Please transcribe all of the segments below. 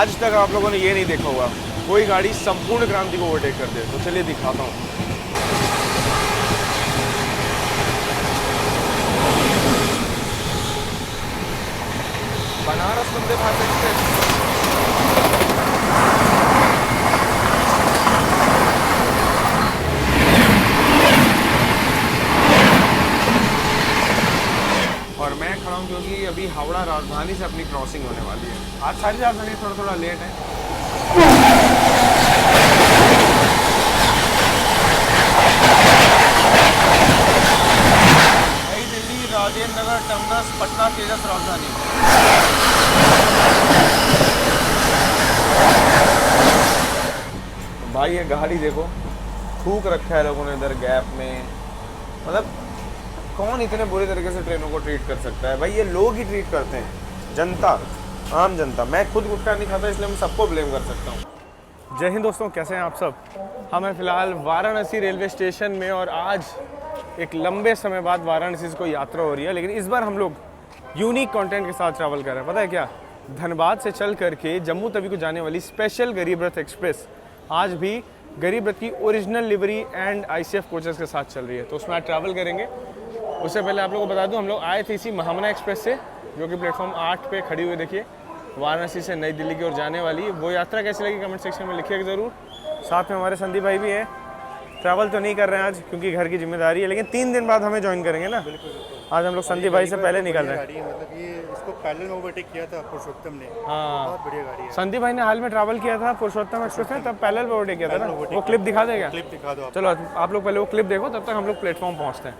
आज तक आप लोगों ने ये नहीं देखा होगा कोई गाड़ी संपूर्ण क्रांति को ओवरटेक कर दे। तो चलिए दिखाता हूँ। बनारस वंदे भारत एक्सप्रेस। और मैं खड़ा हूँ क्योंकि अभी हावड़ा राजधानी से अपनी क्रॉसिंग होने वाली है। आज सारी राजधानी थोड़ा लेट है। नई दिल्ली राजेंद्र नगर टर्मिनस पटना तेजस राजधानी। भाई ये गाड़ी देखो, थूक रखा है लोगों ने इधर गैप में। मतलब कौन इतने बुरे तरीके से ट्रेनों को ट्रीट कर सकता है? भाई ये लोग ही ट्रीट करते हैं, जनता, आम जनता। मैं खुद गुटखा नहीं खाता इसलिए मैं सबको ब्लेम कर सकता हूँ। जय हिंद दोस्तों, कैसे हैं आप सब? हम हैं फिलहाल वाराणसी रेलवे स्टेशन में और आज एक लंबे समय बाद वाराणसी से कोई यात्रा हो रही है, लेकिन इस बार हम लोग यूनिक कंटेंट के साथ ट्रैवल कर रहे हैं। पता है क्या? धनबाद से चल करके जम्मू तवी को जाने वाली स्पेशल गरीब रथ एक्सप्रेस आज भी गरीब रथ की original livery and ICF coaches के साथ चल रही है। तो उसमें आज ट्रैवल करेंगे। उससे पहले आप लोगों को बता दूं, हम लोग आए थे इसी महामना एक्सप्रेस से, जो कि प्लेटफॉर्म 8 पे खड़ी हुई देखिए, वाराणसी से नई दिल्ली की ओर जाने वाली। वो यात्रा कैसी लगी कमेंट सेक्शन में लिखिएगा ज़रूर। साथ में हमारे संदीप भाई भी हैं। ट्रैवल तो नहीं कर रहे हैं आज क्योंकि घर की जिम्मेदारी है, लेकिन 3 दिन बाद हमें ज्वाइन करेंगे ना। बिल्कुल। आज हम लोग संदीप भाई से पहले निकल रहे हैं। मतलब ये इसको पैरेलल में ओवरटेक किया था पुरुषोत्तम ने। हाँ, बहुत बढ़िया गाड़ी है। संदीप भाई ने हाल में ट्रैवल किया था पुरुषोत्तम एक्सप्रेस में, तब पैरेलल में ओवरटेक किया था ना। वो क्लिप दिखा देगा? क्लिप दिखा दो आप। चलो आप लोग पहले वो क्लिप देखो, तब तक हम लोग प्लेटफॉर्म पहुँचते हैं।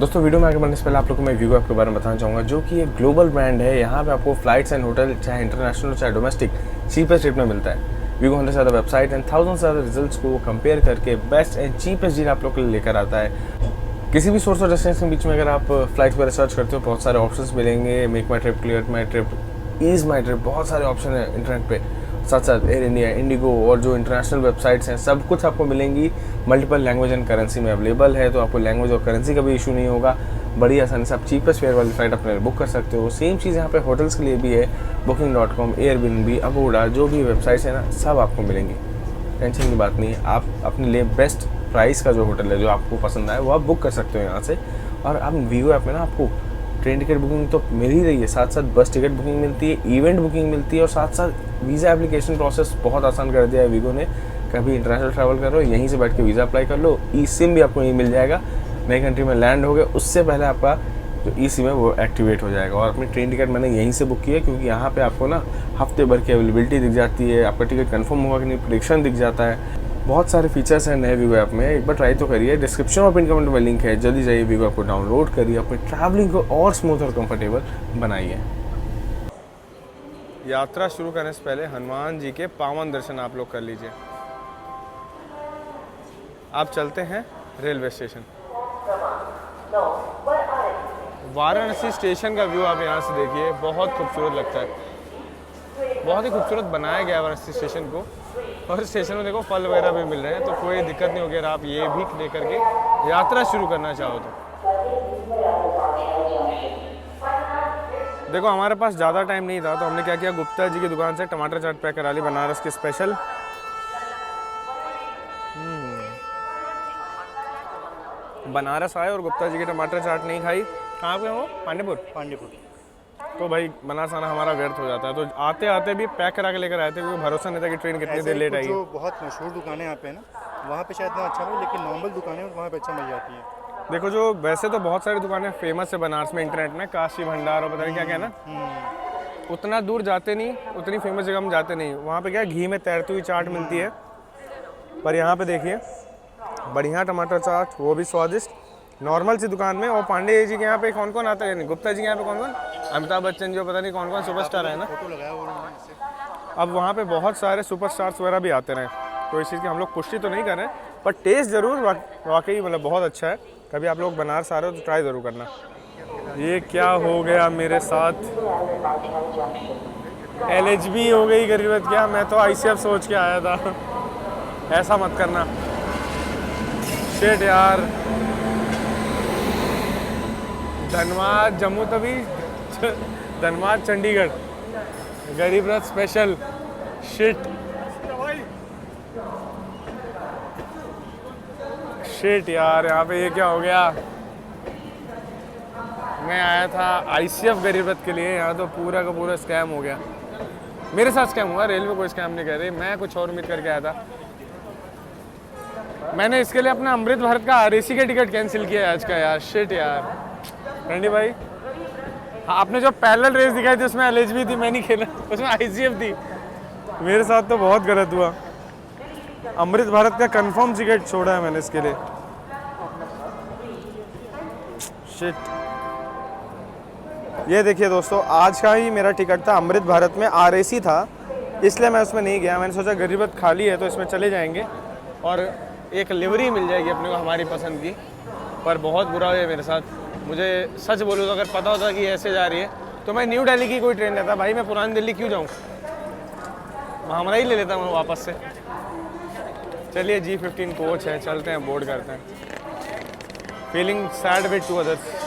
दोस्तों वीडियो में आगे बढ़ने से पहले आप लोगों को मैं वीगो ऐप के बारे में बताना चाहूँगा, जो कि एक ग्लोबल ब्रांड है। यहाँ पे आपको फ्लाइट्स एंड होटल चाहे इंटरनेशनल चाहे डोमेस्टिक चीपेस्ट रेट में मिलता है। वीगो 100 से ज़्यादा वेबसाइट एंड 1000 से ज़्यादा रिजल्ट्स को कंपेयर करके बेस्ट एंड चीपेस्ट डील आप लोग के लिए लेकर आता है। किसी भी सोर्स और डेस्टिनेशन के बीच में अगर आप फ्लाइट पर रिसर्च करते हो, बहुत सारे ऑप्शंस मिलेंगे। Make My Trip, Clear My Trip, Ease My Trip, बहुत सारे ऑप्शन है इंटरनेट पे। साथ साथ एयर इंडिया, इंडिगो और जो इंटरनेशनल वेबसाइट्स हैं सब कुछ आपको मिलेंगी। मल्टीपल लैंग्वेज एंड करेंसी में अवेलेबल है, तो आपको लैंग्वेज और करेंसी का भी इशू नहीं होगा। बड़ी आसानी से आप चीपेस्ट फेयर वाली फ्लाइट अपने बुक कर सकते हो। सेम चीज़ यहाँ पे होटल्स के लिए भी है। Booking.com, एयरबीएनबी, अगोड़ा, जो भी वेबसाइट्स है ना, सब आपको मिलेंगी। टेंशन की बात नहीं है। आप अपने लिए बेस्ट प्राइस का जो होटल है जो आपको पसंद आए वो आप बुक कर सकते हो यहाँ से। और अब वीगो ऐप में ना आपको ट्रेन टिकट बुकिंग तो मिल ही रही है, साथ साथ बस टिकट बुकिंग मिलती है, इवेंट बुकिंग मिलती है, और साथ साथ वीज़ा एप्लीकेशन प्रोसेस बहुत आसान कर दिया है वीगो ने। कभी इंटरनेशनल ट्रैवल कर रहे हो, यहीं से बैठ के वीज़ा अप्लाई कर लो, ई सिम भी आपको यहीं मिल जाएगा। नई कंट्री में लैंड हो गए उससे पहले आपका जो ई सिम है वो एक्टिवेट हो जाएगा। और अपनी ट्रेन टिकट मैंने यहीं से बुक की है, क्योंकि यहाँ पे आपको ना हफ्ते भर की अवेलेबिलिटी दिख जाती है, आपका टिकट कंफर्म होगा कि नहीं प्रेडिक्शन दिख जाता है। बहुत सारे फीचर्स हैं नए वीगो ऐप में, एक बार ट्राई तो करिए। डिस्क्रिप्शन और पिन कमेंट में लिंक है, जल्दी जाइए वीगो ऐप को डाउनलोड करिए, अपनी ट्रैवलिंग को और स्मूथ और कंफर्टेबल बनाइए। यात्रा शुरू करने से पहले हनुमान जी के पावन दर्शन आप लोग कर लीजिए। आप चलते हैं रेलवे स्टेशन। वाराणसी स्टेशन का व्यू आप यहाँ से देखिए, बहुत खूबसूरत लगता है, बहुत ही खूबसूरत बनाया गया है वाराणसी स्टेशन को। और स्टेशन में देखो फल वगैरह भी मिल रहे हैं, तो कोई दिक्कत नहीं होगी अगर आप ये भी लेकर के यात्रा शुरू करना चाहो तो। देखो हमारे पास ज़्यादा टाइम नहीं था, तो हमने क्या किया, गुप्ता जी की दुकान से टमाटर चाट पैक करा ली, बनारस की स्पेशल। बनारस आए और गुप्ता जी की टमाटर चाट नहीं खाई। कहाँ पे हो? पांडेपुर। पांडेपुर। तो भाई बनारस आना हमारा व्यर्थ हो जाता है, तो आते आते भी पैक करा के लेकर आए थे, क्योंकि भरोसा नहीं था कि ट्रेन कितनी देर लेट आएगी। जो बहुत मशहूर दुकानें यहाँ पे है ना, वहाँ पे शायद ना अच्छा मिले, लेकिन नॉर्मल दुकानें वहाँ पे अच्छा मिल जाती है। देखो जो वैसे तो बहुत सारी दुकानें फेमस है बनारस में, इंटरनेट में, काशी भंडार और पता नहीं क्या क्या ना, उतना दूर जाते नहीं, उतनी फेमस जगह हम जाते नहीं। वहाँ पे क्या घी में तैरती हुई चाट मिलती है, पर यहाँ पे देखिए बढ़िया टमाटर चाट, वो भी स्वादिष्ट, नॉर्मल सी दुकान में। और पांडे जी के यहाँ पे कौन कौन आता है, गुप्ता जी के यहाँ पे कौन कौन, अमिताभ बच्चन जो पता नहीं कौन कौन सुपरस्टार है ना, फोटो लगाया उन्होंने इससे। अब वहाँ पे बहुत सारे सुपरस्टार्स वगैरह भी आते रहे, तो इस चीज़ की हम लोग पुष्टि तो नहीं कर रहे हैं, पर टेस्ट ज़रूर वाकई मतलब बहुत अच्छा है। कभी आप लोग बनारस आ रहे हो तो ट्राई ज़रूर करना। ये क्या हो गया मेरे साथ, LHB हो गई गरीबत क्या, मैं तो ICF सोच के आया था। ऐसा मत करना, शिट यार। धनबाद जम्मू तवी, धनबाद चंडीगढ़ गरीब रथ स्पेशल, शिट शिट यार, यहाँ पे ये क्या हो गया। मैं आया था ICF गरीब रथ के लिए, यहाँ तो पूरा का पूरा स्कैम हो गया। मेरे साथ स्कैम हुआ, रेलवे कोई स्कैम नहीं कर रही, मैं कुछ और उम्मीद करके आया था। मैंने इसके लिए अपना अमृत भारत का RAC का टिकट कैंसिल किया है आज का यार, शिट यार। रंडी भाई, हाँ आपने जो पैरेलल रेस दिखाई थी उसमें LHB थी, मैं नहीं खेला, उसमें ICF थी। मेरे साथ तो बहुत गलत हुआ, अमृत भारत का कंफर्म टिकट छोड़ा है मैंने इसके लिए, शिट। ये देखिए दोस्तों, आज का ही मेरा टिकट था अमृत भारत में, RAC था, इसलिए मैं उसमें नहीं गया। मैंने सोचा गरीब रथ खाली है तो इसमें चले जाएंगे और एक लिवरी मिल जाएगी अपने को हमारी पसंद की। पर बहुत बुरा हुआ मेरे साथ, मुझे सच बोलूँ तो अगर पता होता कि ऐसे जा रही है तो मैं न्यू दिल्ली की कोई ट्रेन लेता भाई, मैं पुरानी दिल्ली क्यों जाऊँ, हमारा ही ले लेता मैं वापस से। चलिए G15 कोच है, चलते हैं, बोर्ड करते हैं। Feeling sad with two others.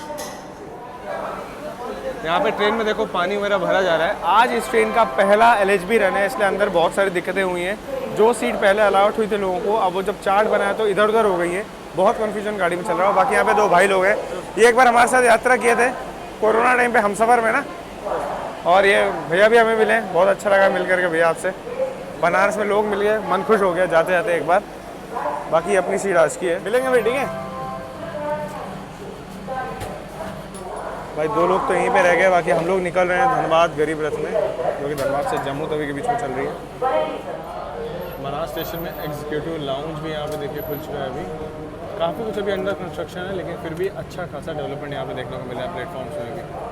यहाँ पे ट्रेन में देखो पानी वगैरह भरा जा रहा है। आज इस ट्रेन का पहला LHB रन है, इसलिए अंदर बहुत सारी दिक्कतें हुई हैं। जो सीट पहले अलाउट हुई थी लोगों को, अब वो जब चार्ट बनाया तो इधर उधर हो गई है, बहुत कन्फ्यूजन गाड़ी में चल रहा है। बाकी यहाँ पे दो भाई लोग हैं, ये एक बार हमारे साथ यात्रा किए थे कोरोना टाइम पे हमसफ़र में ना, और ये भैया भी हमें मिले, बहुत अच्छा लगा मिल करके भैया आपसे। बनारस में लोग मिल गए, मन खुश हो गया जाते जाते एक बार। बाकी अपनी सीट आज की है, मिलेंगे भाई, ठीक है भाई। दो लोग तो यहीं पे रह गए, बाकी हम लोग निकल रहे हैं धनबाद गरीब रथ में, जो कि धनबाद से जम्मू तवी के बीच में चल रही है। बनारस स्टेशन में एग्जीक्यूटिव लाउंज भी यहाँ पे देखिए खुल चुका है अभी। काफ़ी कुछ अभी अंडर कंस्ट्रक्शन है, लेकिन फिर भी अच्छा खासा डेवलपमेंट यहाँ पे देखने को मिला है प्लेटफॉर्म्स में भी।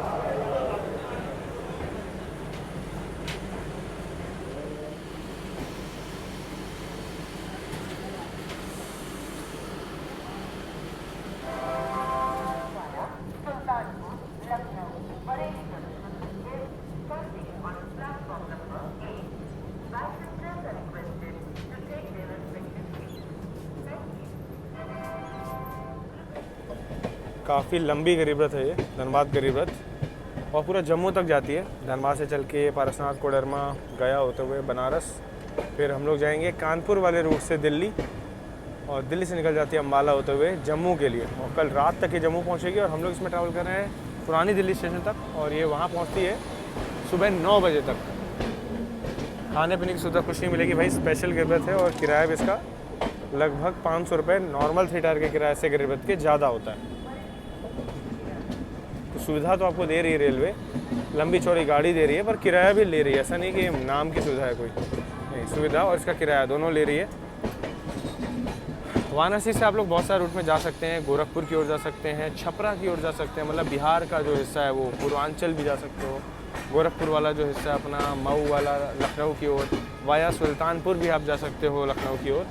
काफ़ी लंबी गरीब रथ है ये, धनबाद गरीब रथ, और पूरा जम्मू तक जाती है। धनबाद से चल के पारसनाथ, कोडरमा, गया होते हुए बनारस, फिर हम लोग जाएंगे कानपुर वाले रूट से दिल्ली, और दिल्ली से निकल जाती है अम्बाला होते हुए जम्मू के लिए, और कल रात तक ये जम्मू पहुंचेगी। और हम लोग इसमें ट्रैवल कर रहे हैं पुरानी दिल्ली स्टेशन तक, और ये वहाँ पहुँचती है सुबह 9 बजे तक। खाने पीने की सुविधा कुछ नहीं मिलेगी भाई, स्पेशल गिरबत है और किराया भी इसका लगभग 500 रुपये नॉर्मल 3 टायर के किराए से गिरबत के ज़्यादा होता है। तो सुविधा तो आपको दे रही है रेलवे, लंबी चौड़ी गाड़ी दे रही है, पर किराया भी ले रही है। ऐसा नहीं कि नाम की सुविधा है कोई, नहीं, सुविधा और इसका किराया दोनों ले रही है। वाराणसी से आप लोग बहुत सारे रूट में जा सकते हैं, गोरखपुर की ओर जा सकते हैं, छपरा की ओर जा सकते हैं, मतलब बिहार का जो हिस्सा है वो पूर्वांचल भी जा सकते हो। गोरखपुर वाला जो हिस्सा है अपना मऊ वाला लखनऊ की ओर, वाया सुल्तानपुर भी आप जा सकते हो लखनऊ की ओर।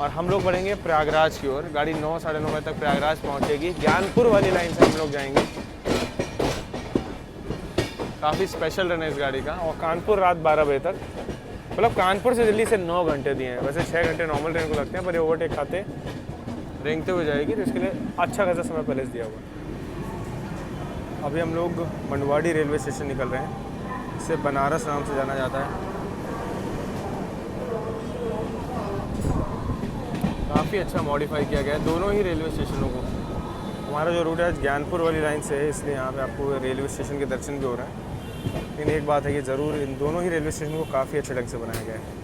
और हम लोग बढ़ेंगे प्रयागराज की ओर, गाड़ी 9 साढ़े 9 बजे तक प्रयागराज पहुंचेगी। ज्ञानपुर वाली लाइन से हम लोग जाएंगे, काफ़ी स्पेशल रन है इस गाड़ी का। और कानपुर रात 12 बजे तक, मतलब कानपुर से दिल्ली से 9 घंटे दिए हैं, वैसे 6 घंटे नॉर्मल ट्रेन को लगते हैं, पर ये ओवरटेक खाते रेंगते हुए जाएगी, तो इसके लिए अच्छा खासा समय पहले से दिया हुआ है। अभी हम लोग मंडवाड़ी रेलवे स्टेशन निकल रहे हैं, इसे बनारस नाम से जाना जाता है। काफ़ी अच्छा मॉडिफाई किया गया है दोनों ही रेलवे स्टेशनों को। हमारा जो रूट है ज्ञानपुर वाली लाइन से है, इसलिए यहाँ पे आपको रेलवे स्टेशन के दर्शन भी हो रहे हैं। लेकिन एक बात है कि ज़रूर इन दोनों ही रेलवे स्टेशन को काफ़ी अच्छे ढंग से बनाया गया है।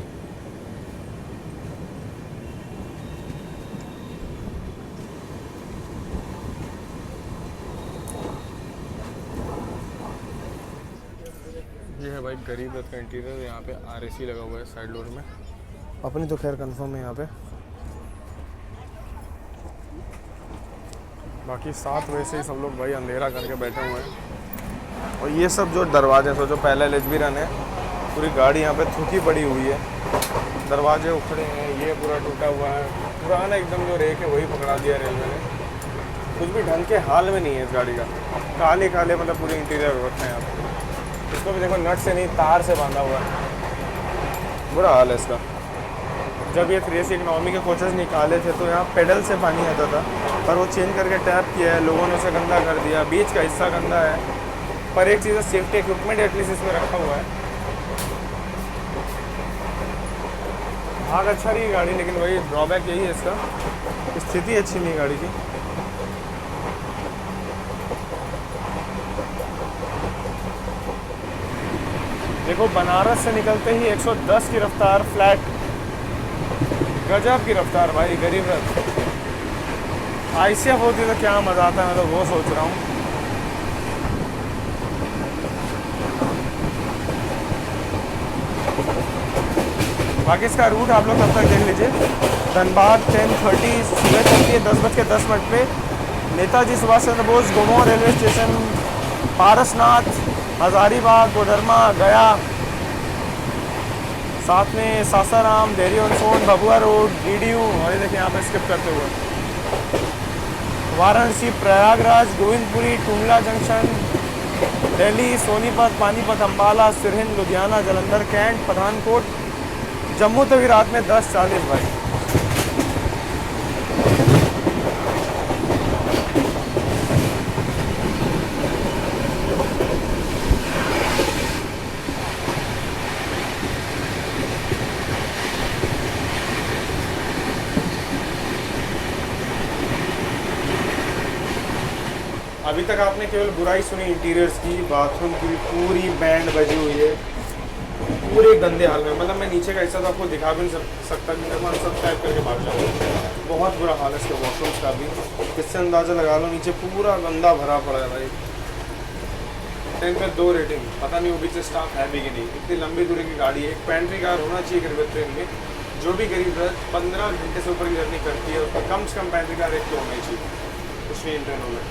ये है भाई गरीब रथ का इंटीरियर, यहाँ पे RAC लगा हुआ है साइड डोर में। अपनी तो खैर कंफर्म है यहाँ पे, बाकी 7 बजे से ही सब लोग भाई अंधेरा करके बैठे हुए हैं। और ये सब जो दरवाजे सोचो पहले LHB रन है, पूरी गाड़ी यहाँ पे थूकी पड़ी हुई है, दरवाजे उखड़े हैं, ये पूरा टूटा हुआ है, पुराना एकदम जो रेक है वही पकड़ा दिया रेलवे ने। कुछ भी ढंग के हाल में नहीं है इस गाड़ी का, काले काले मतलब पूरे इंटीरियर हो रखे हैं यहाँ पे। इसको भी देखो नट से नहीं तार से बांधा हुआ है, बुरा हाल है इसका। जब ये 3AC इकोनॉमी के कोचेस निकाले थे तो यहाँ पेडल से पानी आता था, पर वो चेंज करके टैप किया है, लोगों ने उसे गंदा कर दिया, बीच का हिस्सा गंदा है। पर एक चीज़ सेफ्टी इक्विपमेंट एटलीस्ट इसमें रखा हुआ है। भाग अच्छा रही गाड़ी, लेकिन वही ड्रॉबैक यही है इसका, स्थिति अच्छी नहीं गाड़ी की। देखो बनारस से निकलते ही 110 की रफ्तार फ्लैट, गजब की रफ्तार भाई, गरीब रथ। ICF होती तो क्या मज़ा आता है, मैं तो वो सोच रहा हूँ। बाकी इसका रूट आप लोग तब तक देख लीजिए। धनबाद 10:30 सुबह चलती है, 10:10 पे नेताजी सुभाष चंद्र बोस गोमो रेलवे स्टेशन, पारसनाथ, हजारीबाग, कोडरमा, गया, साथ में Sasaram, Dehri on Sone, Bhabua road, DDU, और ये देखिए यहाँ पे स्किप करते हुए वाराणसी, प्रयागराज, गोविंदपुरी, टुंडला जंक्शन, दिल्ली, सोनीपत, पानीपत, अम्बाला, सिरहिंद, लुधियाना, जालंधर, कैंट, पठानकोट, जम्मू तक रात में 10:40 भाई। अभी तक आपने केवल बुराई सुनी इंटीरियर्स की, बाथरूम की पूरी बैंड बजी हुई है, पूरे गंदे हाल में। मतलब मैं नीचे का हिस्सा तो आपको दिखा भी नहीं सकता, मैं सब्सक्राइब करके भाग जाऊँगा। बहुत बुरा हाल है इसके वॉशरूम्स का भी, इससे अंदाज़ा लगा लो नीचे पूरा गंदा भरा पड़ा है भाई। ट्रेन में 2 रेटिंग, पता नहीं वो बीच स्टाफ है भी कि नहीं। इतनी लंबी दूरी की गाड़ी है, एक पेंट्री कार होना चाहिए गरीब ट्रेन में। जो भी गरीब रथ 15 घंटे से ऊपर की जर्नी करती है उसमें कम से कम पेंट्री कार एक तो होना ही चाहिए कुछ नहीं इन ट्रेनों में।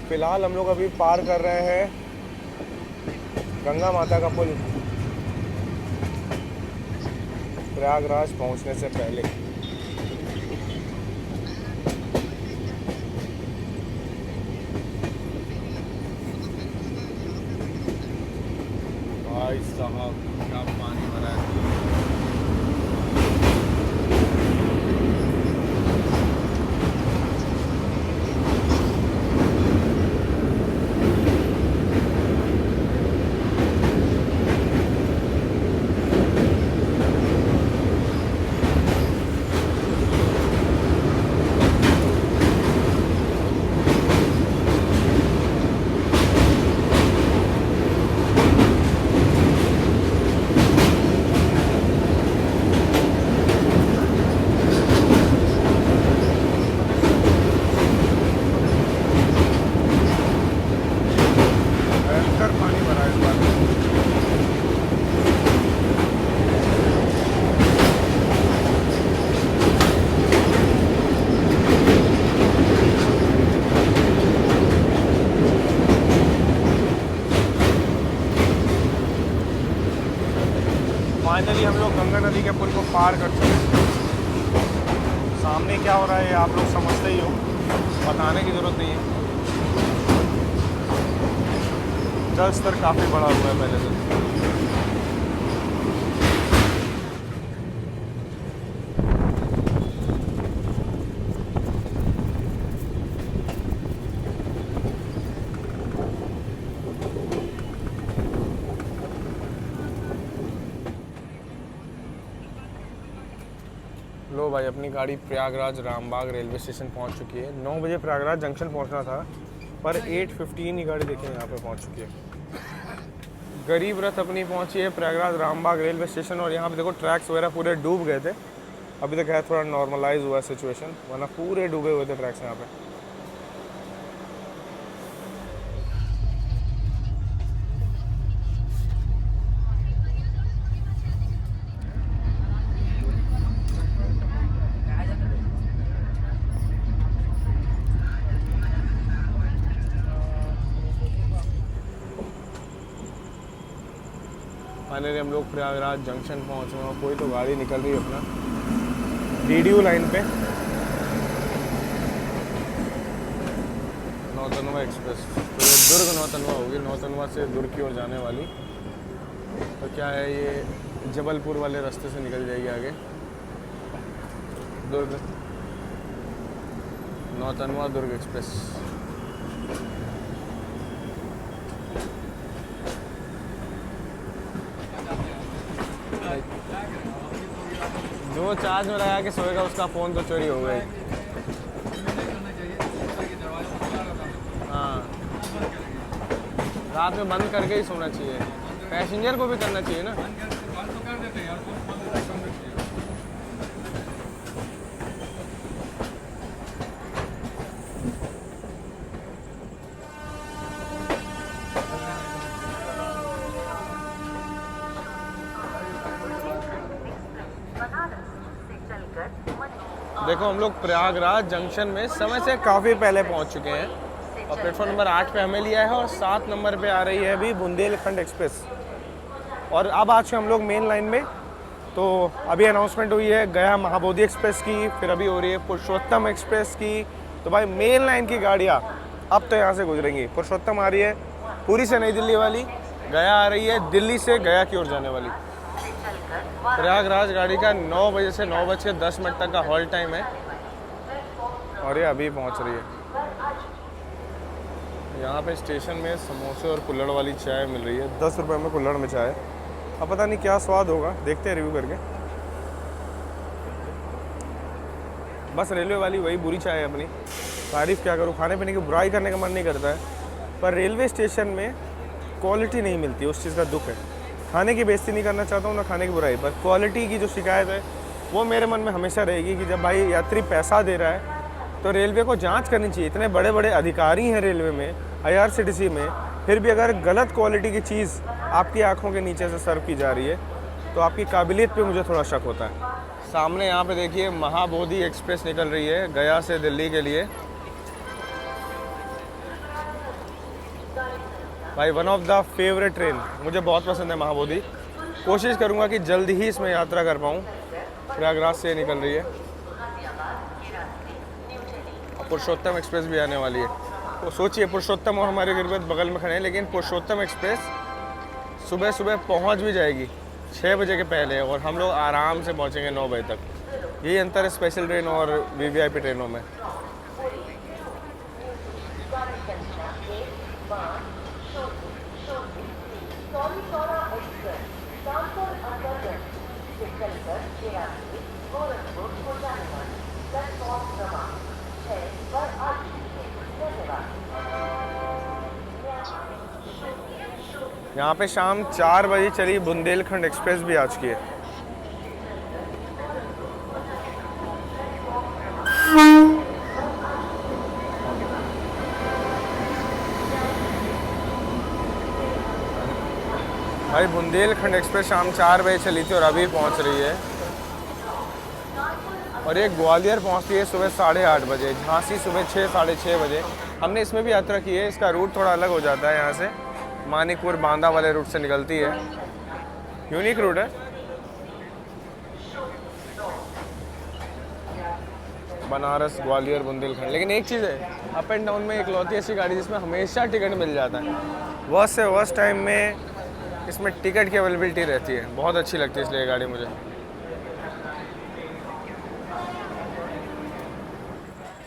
फिलहाल हम लोग अभी पार कर रहे हैं गंगा माता का पुल, प्रयागराज पहुंचने से पहले। भाई साहब क्या पानी भरा है। गंगा नदी के पुल को पार कर चुके हैं। सामने क्या हो रहा है आप लोग समझते ही हो, बताने की ज़रूरत नहीं है। जल स्तर काफ़ी बड़ा हुआ है पहले से। लो भाई, अपनी गाड़ी प्रयागराज रामबाग रेलवे स्टेशन पहुंच चुकी है। 9 बजे प्रयागराज जंक्शन पहुंचना था, पर 8:15 ही गाड़ी देखें यहाँ पे पहुंच चुकी है। गरीब रथ अपनी पहुंची है प्रयागराज रामबाग रेलवे स्टेशन, और यहाँ पे देखो ट्रैक्स वगैरह पूरे डूब गए थे। अभी तक है थोड़ा नॉर्मलाइज हुआ है सिचुएशन, वरना पूरे डूबे हुए थे ट्रैक्स यहाँ पे। फाइनली हम लोग प्रयागराज जंक्शन पहुँच रहे हैं, और कोई तो गाड़ी निकल रही है अपना DDU लाइन पे, नौतनवा एक्सप्रेस। तो ये दुर्ग नौतनवा होगी, नौतनवा से दुर्ग की ओर जाने वाली। तो क्या है, ये जबलपुर वाले रास्ते से निकल जाएगी आगे। दुर्ग नौतनवा दुर्ग एक्सप्रेस। जो चार्ज में लगा के सोएगा उसका फ़ोन तो चोरी हो गई। हाँ, रात में बंद करके ही सोना चाहिए। पैसेंजर को भी करना चाहिए ना। देखो हम लोग प्रयागराज जंक्शन में समय से काफ़ी पहले पहुंच चुके हैं, और प्लेटफॉर्म नंबर 8 पे हमें लिया है, और 7 नंबर पे आ रही है अभी बुंदेलखंड एक्सप्रेस। और अब आज हम लोग मेन लाइन में। तो अभी अनाउंसमेंट हुई है गया महाबोधि एक्सप्रेस की, फिर अभी हो रही है पुरुषोत्तम एक्सप्रेस की। तो भाई मेन लाइन की गाड़ियाँ अब तो यहाँ से गुजरेंगी। पुरुषोत्तम आ रही है पुरी से नई दिल्ली वाली, गया आ रही है दिल्ली से गया की ओर जाने वाली। प्रयागराज गाड़ी का 9 बजे से 9:10 तक का हॉल्ट टाइम है, और ये अभी पहुंच रही है। यहाँ पे स्टेशन में समोसे और कुल्हड़ वाली चाय मिल रही है, 10 रुपये में कुल्हड़ में चाय। अब पता नहीं क्या स्वाद होगा, देखते हैं रिव्यू करके। बस रेलवे वाली वही बुरी चाय है अपनी, तारीफ़ क्या करूँ। खाने पीने की बुराई करने का मन नहीं करता है, पर रेलवे स्टेशन में क्वालिटी नहीं मिलती, उस चीज़ का दुख है। खाने की बेइज्जती नहीं करना चाहता हूँ, ना खाने की बुराई, पर क्वालिटी की जो शिकायत है वो मेरे मन में हमेशा रहेगी कि जब भाई यात्री पैसा दे रहा है तो रेलवे को जांच करनी चाहिए। इतने बड़े बड़े अधिकारी हैं रेलवे में, IRCTC में, फिर भी अगर गलत क्वालिटी की चीज़ आपकी आंखों के नीचे से सर्व की जा रही है तो आपकी काबिलियत पे मुझे थोड़ा शक होता है। सामने यहाँ पे देखिए महाबोधि एक्सप्रेस निकल रही है गया से दिल्ली के लिए। भाई one of the favourite train, मुझे बहुत पसंद है महाबोधि। कोशिश करूँगा कि जल्दी ही इसमें यात्रा कर पाऊँ। प्रयागराज से निकल रही है, पुरुषोत्तम एक्सप्रेस भी आने वाली है। तो सोचिए, पुरुषोत्तम और हमारे गिरबत बगल में खड़े हैं, लेकिन पुरुषोत्तम एक्सप्रेस सुबह सुबह पहुंच भी जाएगी 6 बजे के पहले, और हम लोग आराम से पहुंचेंगे 9 बजे तक। यही अंतर है स्पेशल ट्रेन और VVIP ट्रेनों में। यहाँ पे शाम 4 बजे चली बुंदेलखंड एक्सप्रेस भी आ चुकी है। भाई बुंदेलखंड एक्सप्रेस शाम 4 बजे चली थी और अभी पहुँच रही है, और ये ग्वालियर पहुँचती है सुबह 8:30 बजे, झांसी सुबह 6 साढ़े 6 बजे। हमने इसमें भी यात्रा की है। इसका रूट थोड़ा अलग हो जाता है, यहाँ से मानिकपुर बांदा वाले रूट से निकलती है। यूनिक रूट है। बनारस, ग्वालियर, बुंदेलखंड। लेकिन एक चीज़ है, अप एंड डाउन में इकलौती ऐसी गाड़ी जिसमें हमेशा टिकट मिल जाता है। वर्स्ट से वर्स्ट टाइम में इसमें टिकट की अवेलेबिलिटी रहती है, बहुत अच्छी लगती है इसलिए ये गाड़ी मुझे।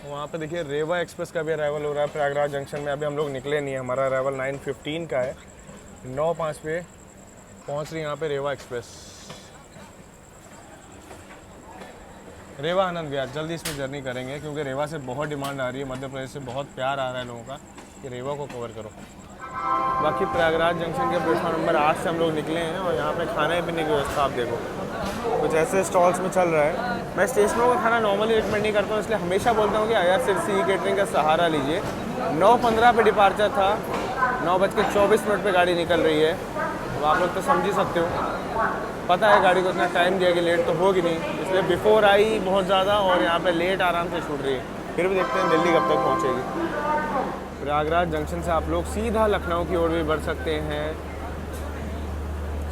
वहाँ पे देखिए रेवा एक्सप्रेस का भी अराइवल हो रहा है प्रयागराज जंक्शन में। अभी हम लोग निकले नहीं है, हमारा अराइवल 9:15 का है। 9:05 पे पहुँच रही है यहाँ पे रेवा एक्सप्रेस। रेवा आनंद विहार जल्दी इसमें जर्नी करेंगे क्योंकि रेवा से बहुत डिमांड आ रही है, मध्य प्रदेश से बहुत प्यार आ रहा है लोगों का कि रेवा को कवर करो। बाकी प्रयागराज जंक्शन के प्लेटफॉर्म नंबर 8 से हम लोग निकले हैं और यहाँ पे खाने पीने की व्यवस्था आप देखो, कुछ ऐसे स्टॉल्स में चल रहा है। मैं स्टेशनों का खाना नॉर्मली रिकमेंड नहीं करता हूँ, इसलिए हमेशा बोलता हूँ कि IRCTC केटरिंग का सहारा लीजिए। 9:15 पे डिपार्चर था, 9:24 पे गाड़ी निकल रही है। अब आप लोग तो समझ ही सकते हो, पता है गाड़ी को इतना टाइम दिया कि लेट तो होगी नहीं, इसलिए बिफोर आई बहुत ज़्यादा और यहाँ पे लेट आराम से छूट रही है। फिर भी देखते हैं दिल्ली कब तक पहुँचेगी। प्रयागराज जंक्शन से आप लोग सीधा लखनऊ की ओर भी बढ़ सकते हैं,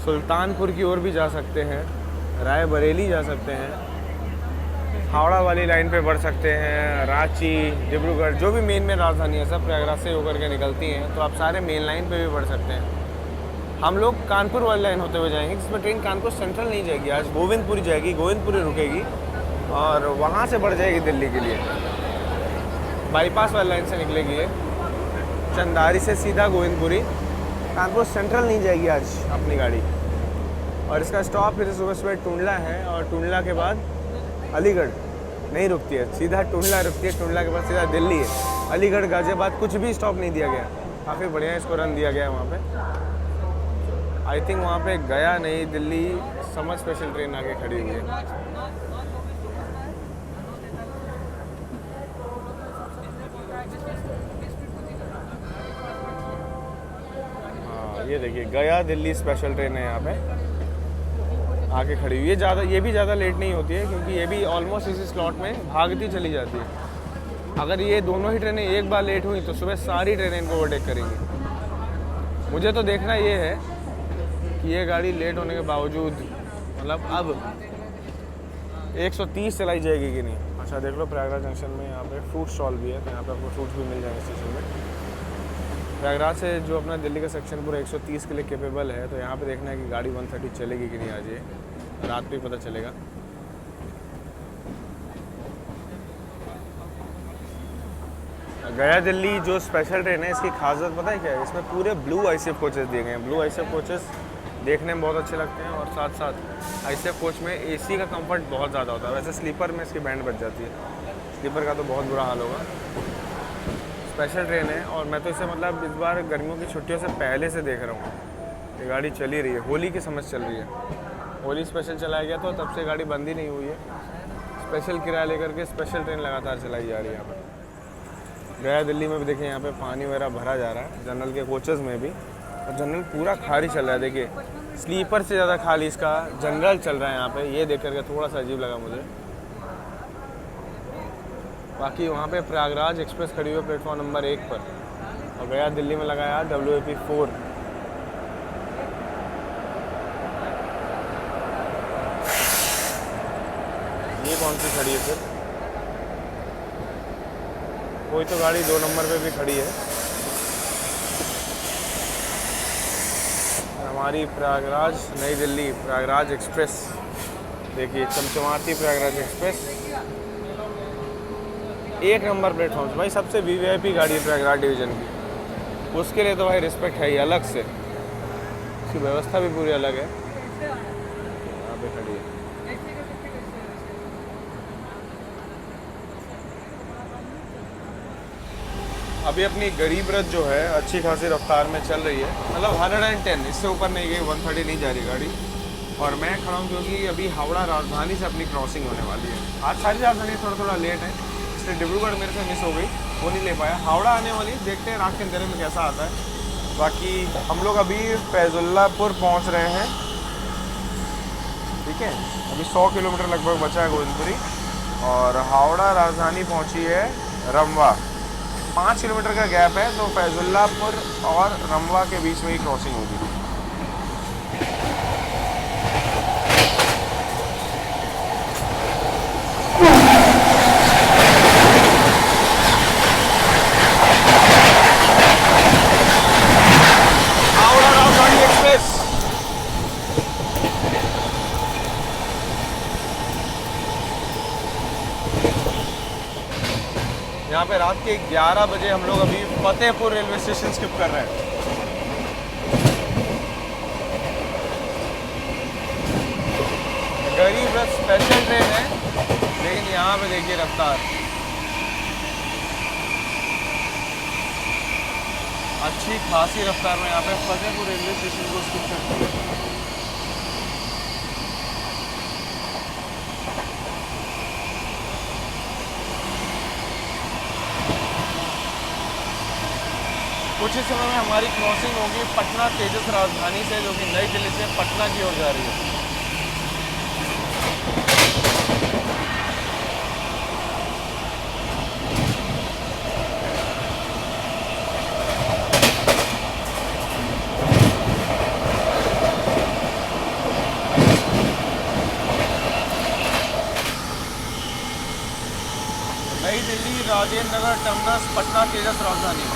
सुल्तानपुर की ओर भी जा सकते हैं, रायबरेली जा सकते हैं, हावड़ा वाली लाइन पे बढ़ सकते हैं, रांची, डिब्रूगढ़, जो भी मेन राजधानी है सब प्रयागराज से होकर के निकलती हैं, तो आप सारे मेन लाइन पे भी बढ़ सकते हैं। हम लोग कानपुर वाली लाइन होते हुए जाएंगे, जिसमें ट्रेन कानपुर सेंट्रल नहीं जाएगी, आज गोविंदपुरी जाएगी, गोविंदपुरी रुकेगी और वहाँ से बढ़ जाएगी दिल्ली के लिए। बाईपास वाली लाइन से निकलेगी ये, चंदारी से सीधा गोविंदपुरी, कानपुर सेंट्रल नहीं जाएगी आज अपनी गाड़ी। और इसका स्टॉप फिर सुबह सुबह टुंडला है और टुंडला के बाद अलीगढ़ नहीं रुकती है, सीधा टुंडला रुकती है, टुंडला के बाद सीधा दिल्ली है। अलीगढ़, गाजियाबाद कुछ भी स्टॉप नहीं दिया गया, काफ़ी बढ़िया इसको रन दिया गया है वहाँ पे। आई थिंक वहाँ पे गया नहीं दिल्ली समर स्पेशल ट्रेन आके खड़ी हुई है। हाँ ये देखिए गया दिल्ली स्पेशल ट्रेन है यहाँ पे आके खड़ी हुई है। ये भी ज़्यादा लेट नहीं होती है क्योंकि ये भी ऑलमोस्ट इसी स्लॉट में भागती चली जाती है। अगर ये दोनों ही ट्रेनें एक बार लेट हुई तो सुबह सारी ट्रेनें इनको ओवरटेक करेंगी। मुझे तो देखना ये है कि ये गाड़ी लेट होने के बावजूद मतलब अब 130 चलाई जाएगी कि नहीं। अच्छा देख लो प्रयागराज जंक्शन में यहाँ पे फ्रूट स्टॉल भी है, तो यहाँ पे आपको फ्रूट्स भी मिल जाएंगे स्टेशन में। प्रयागराज से जो अपना दिल्ली का सेक्शन पूरा 130 के लिए कैपेबल है, तो यहाँ पे देखना है कि गाड़ी 130 चलेगी कि नहीं आज ये, रात पे पता चलेगा। गया दिल्ली जो स्पेशल ट्रेन है इसकी खासियत पता है क्या है, इसमें पूरे ब्लू ICF कोचेस दिए गए हैं। ब्लू ICF कोचेस देखने में बहुत अच्छे लगते हैं और साथ साथ ICF कोच में AC का कंफर्ट बहुत ज़्यादा होता है। वैसे स्लीपर में इसकी बैंड बच जाती है, स्लीपर का तो बहुत बुरा हाल होगा। स्पेशल ट्रेन है और मैं तो इसे मतलब इस बार गर्मियों की छुट्टियों से पहले से देख रहा हूँ। ये गाड़ी चली रही है, होली की समझ चल रही है। होली स्पेशल चलाया गया तो तब से गाड़ी बंद ही नहीं हुई है। स्पेशल किराया लेकर के स्पेशल ट्रेन लगातार चलाई जा रही है यहाँ पर। गया दिल्ली में भी देखिए यहाँ पे पानी वगैरह भरा जा रहा है जनरल के कोचेज़ में भी, और जनरल पूरा खाली चल रहा है। देखिए स्लीपर से ज़्यादा खाली इसका जनरल चल रहा है यहाँ पे, ये देख करके थोड़ा सा अजीब लगा मुझे। बाकी वहाँ पे प्रयागराज एक्सप्रेस खड़ी हुई प्लेटफॉर्म नंबर 1 पर और गया दिल्ली में लगाया WAP 4। ये कौन सी खड़ी है फिर, कोई तो गाड़ी 2 नंबर पे भी खड़ी है। हमारी प्रयागराज नई दिल्ली प्रयागराज एक्सप्रेस देखिए चमचमाती प्रयागराज एक्सप्रेस 1 नंबर प्लेटफॉर्म से। भाई सबसे VIP गाड़ी है प्रयागराज डिवीज़न की, उसके लिए तो भाई रिस्पेक्ट है ही अलग से, उसकी व्यवस्था भी पूरी अलग है। यहाँ पे खड़ी है। अभी अपनी गरीब रथ जो है अच्छी खासी रफ्तार में चल रही है, मतलब 110, इससे ऊपर नहीं गई, 130 नहीं जा रही गाड़ी। और मैं खड़ा हूँ क्योंकि अभी हावड़ा राजधानी से अपनी क्रॉसिंग होने वाली है। आज सारी राजधानी थोड़ा लेट है, इसलिए डिब्रूगढ़ मेरे से मिस हो गई, वो नहीं ले पाया। हावड़ा आने वाली, देखते हैं रात के अंधेरे में कैसा आता है। बाकी हम लोग अभी फैजुल्लापुर पहुँच रहे हैं, ठीक है। अभी 100 किलोमीटर लगभग बचा है गोविंदपुरी, और हावड़ा राजधानी पहुँची है रमवा। 5 किलोमीटर का गैप है, तो फैजुल्लापुर और रमवा के बीच में ही क्रॉसिंग होगी। यहाँ पे रात के 11 बजे हम लोग अभी फतेहपुर रेलवे स्टेशन स्किप कर रहे हैं। गरीब रथ स्पेशल ट्रेन है, लेकिन यहाँ पे देखिए रफ्तार अच्छी खासी रफ्तार में यहाँ पे फतेहपुर रेलवे स्टेशन को स्किप करती है। कुछ ही समय में हमारी क्रॉसिंग होगी पटना तेजस राजधानी से, जो कि नई दिल्ली से पटना की ओर जा रही है। नई दिल्ली राजेंद्र नगर टर्मिनस पटना तेजस राजधानी।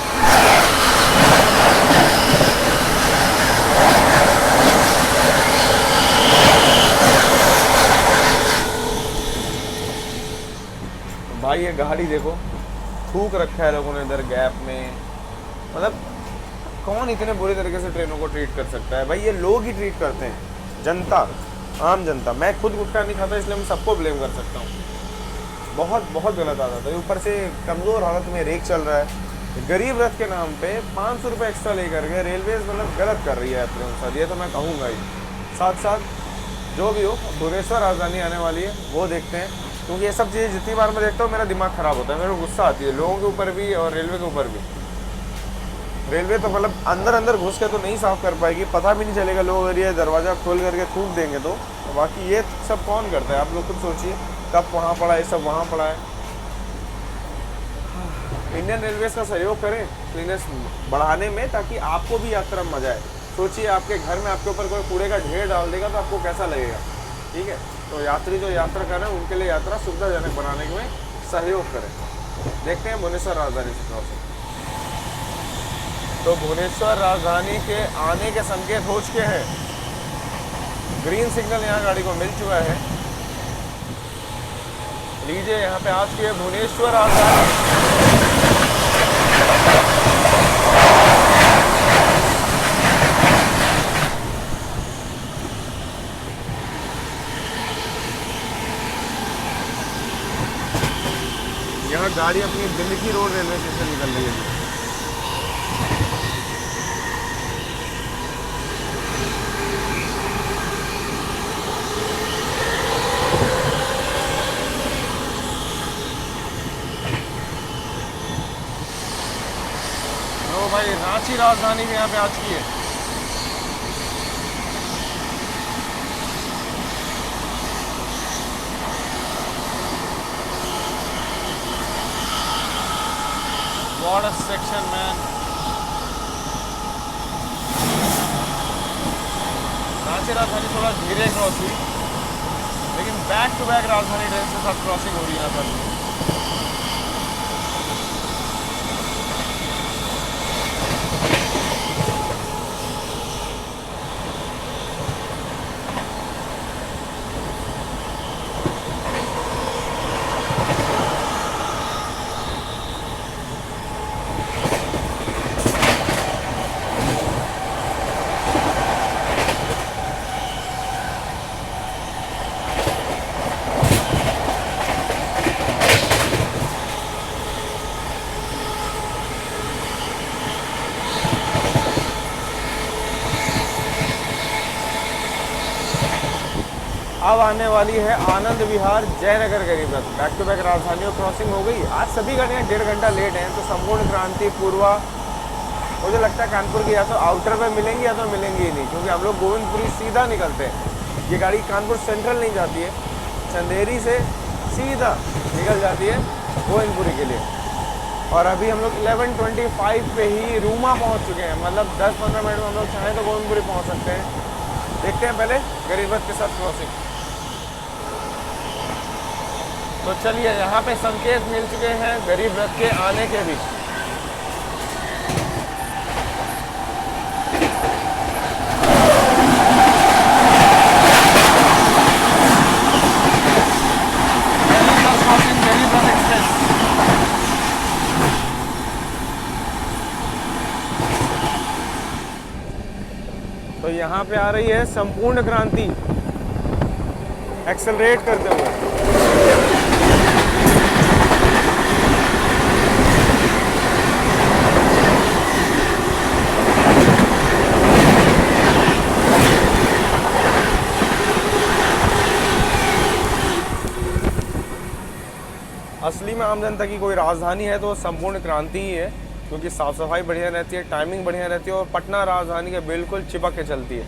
भाई ये गाड़ी देखो, थूक रखा है लोगों ने इधर गैप में। मतलब कौन इतने बुरे तरीके से ट्रेनों को ट्रीट कर सकता है? भाई ये लोग ही ट्रीट करते हैं, जनता, आम जनता। मैं खुद गुटखा नहीं खाता, इसलिए मैं सबको ब्लेम कर सकता हूँ। बहुत बहुत गलत आदत है। ऊपर से कमज़ोर हालत में रेक चल रहा है। गरीब रथ के नाम पे 500 रुपये एक्स्ट्रा लेकर के रेलवे मतलब गलत कर रही है यात्रियों के साथ, ये तो मैं कहूँगा ही। साथ साथ जो भी हो, भुवनेश्वर राजधानी आने वाली है, वो देखते हैं। क्योंकि ये सब चीज़ें जितनी बार मैं देखता हूँ मेरा दिमाग ख़राब होता है, मेरे को गुस्सा आती है लोगों के ऊपर भी और रेलवे के ऊपर भी। रेलवे तो मतलब अंदर अंदर घुस के तो नहीं साफ़ कर पाएगी, पता भी नहीं चलेगा। लोग अगर ये दरवाज़ा खोल करके थूक देंगे तो बाकी ये सब कौन करता है? आप लोग खुद सोचिए, कब वहाँ पड़ा है, सब वहाँ पड़ा है। इंडियन रेलवेज का सहयोग करें क्लीनेस बढ़ाने में, ताकि आपको भी यात्रा में मजा आए। सोचिए आपके घर में आपके ऊपर कोई कूड़े का ढेर डाल देगा तो आपको कैसा लगेगा? ठीक है, तो यात्री जो यात्रा कर रहे हैं उनके लिए यात्रा सुविधाजनक बनाने में सहयोग करें। देखते हैं भुवनेश्वर राजधानी से क्रॉसिंग। तो भुवनेश्वर राजधानी के आने के संकेत हो चुके हैं। ग्रीन सिग्नल यहाँ गाड़ी को मिल चुका है। लीजिए यहाँ पे आ चुकी है भुवनेश्वर राजधानी। यहाँ गाड़ी अपनी दिल्ली रोड रेलवे स्टेशन निकल रही है। तो भाई रांची राजधानी भी यहाँ पे आ चुकी है। What a section, man. Ranchi Rajdhani थोड़ा धीरे क्रॉस हुई, लेकिन बैक टू बैक राजधानी ट्रेन के साथ क्रॉसिंग हो रही है यहाँ पर। अब आने वाली है आनंद विहार जयनगर गरीब रथ। बैक टू बैक राजधानियों क्रॉसिंग हो गई। आज सभी गाड़ियाँ 1.5 घंटा लेट हैं, तो संपूर्ण क्रांति, पूर्वा, मुझे लगता है कानपुर की या तो आउटर में मिलेंगी या तो मिलेंगी ही नहीं, क्योंकि हम लोग गोविंदपुरी सीधा निकलते हैं। ये गाड़ी कानपुर सेंट्रल नहीं जाती है, चंदेरी से सीधा निकल जाती है गोविंदपुरी के लिए। और अभी हम लोग 11:25 पे ही रूमा पहुँच चुके हैं। मतलब 10-15 मिनट में हम लोग चाहें तो गोविंदपुरी पहुँच सकते हैं। देखते हैं पहले गरीब रथ के साथ क्रॉसिंग। तो चलिए, यहाँ पे संकेत मिल चुके हैं गरीब रथ के आने के भी। यहाँ पे आ रही है संपूर्ण क्रांति एक्सेलरेट करते हुए। असली में आम जनता की कोई राजधानी है तो संपूर्ण क्रांति ही है, क्योंकि साफ़ सफाई बढ़िया रहती है, टाइमिंग बढ़िया रहती है और पटना राजधानी के बिल्कुल चिपक के चलती है।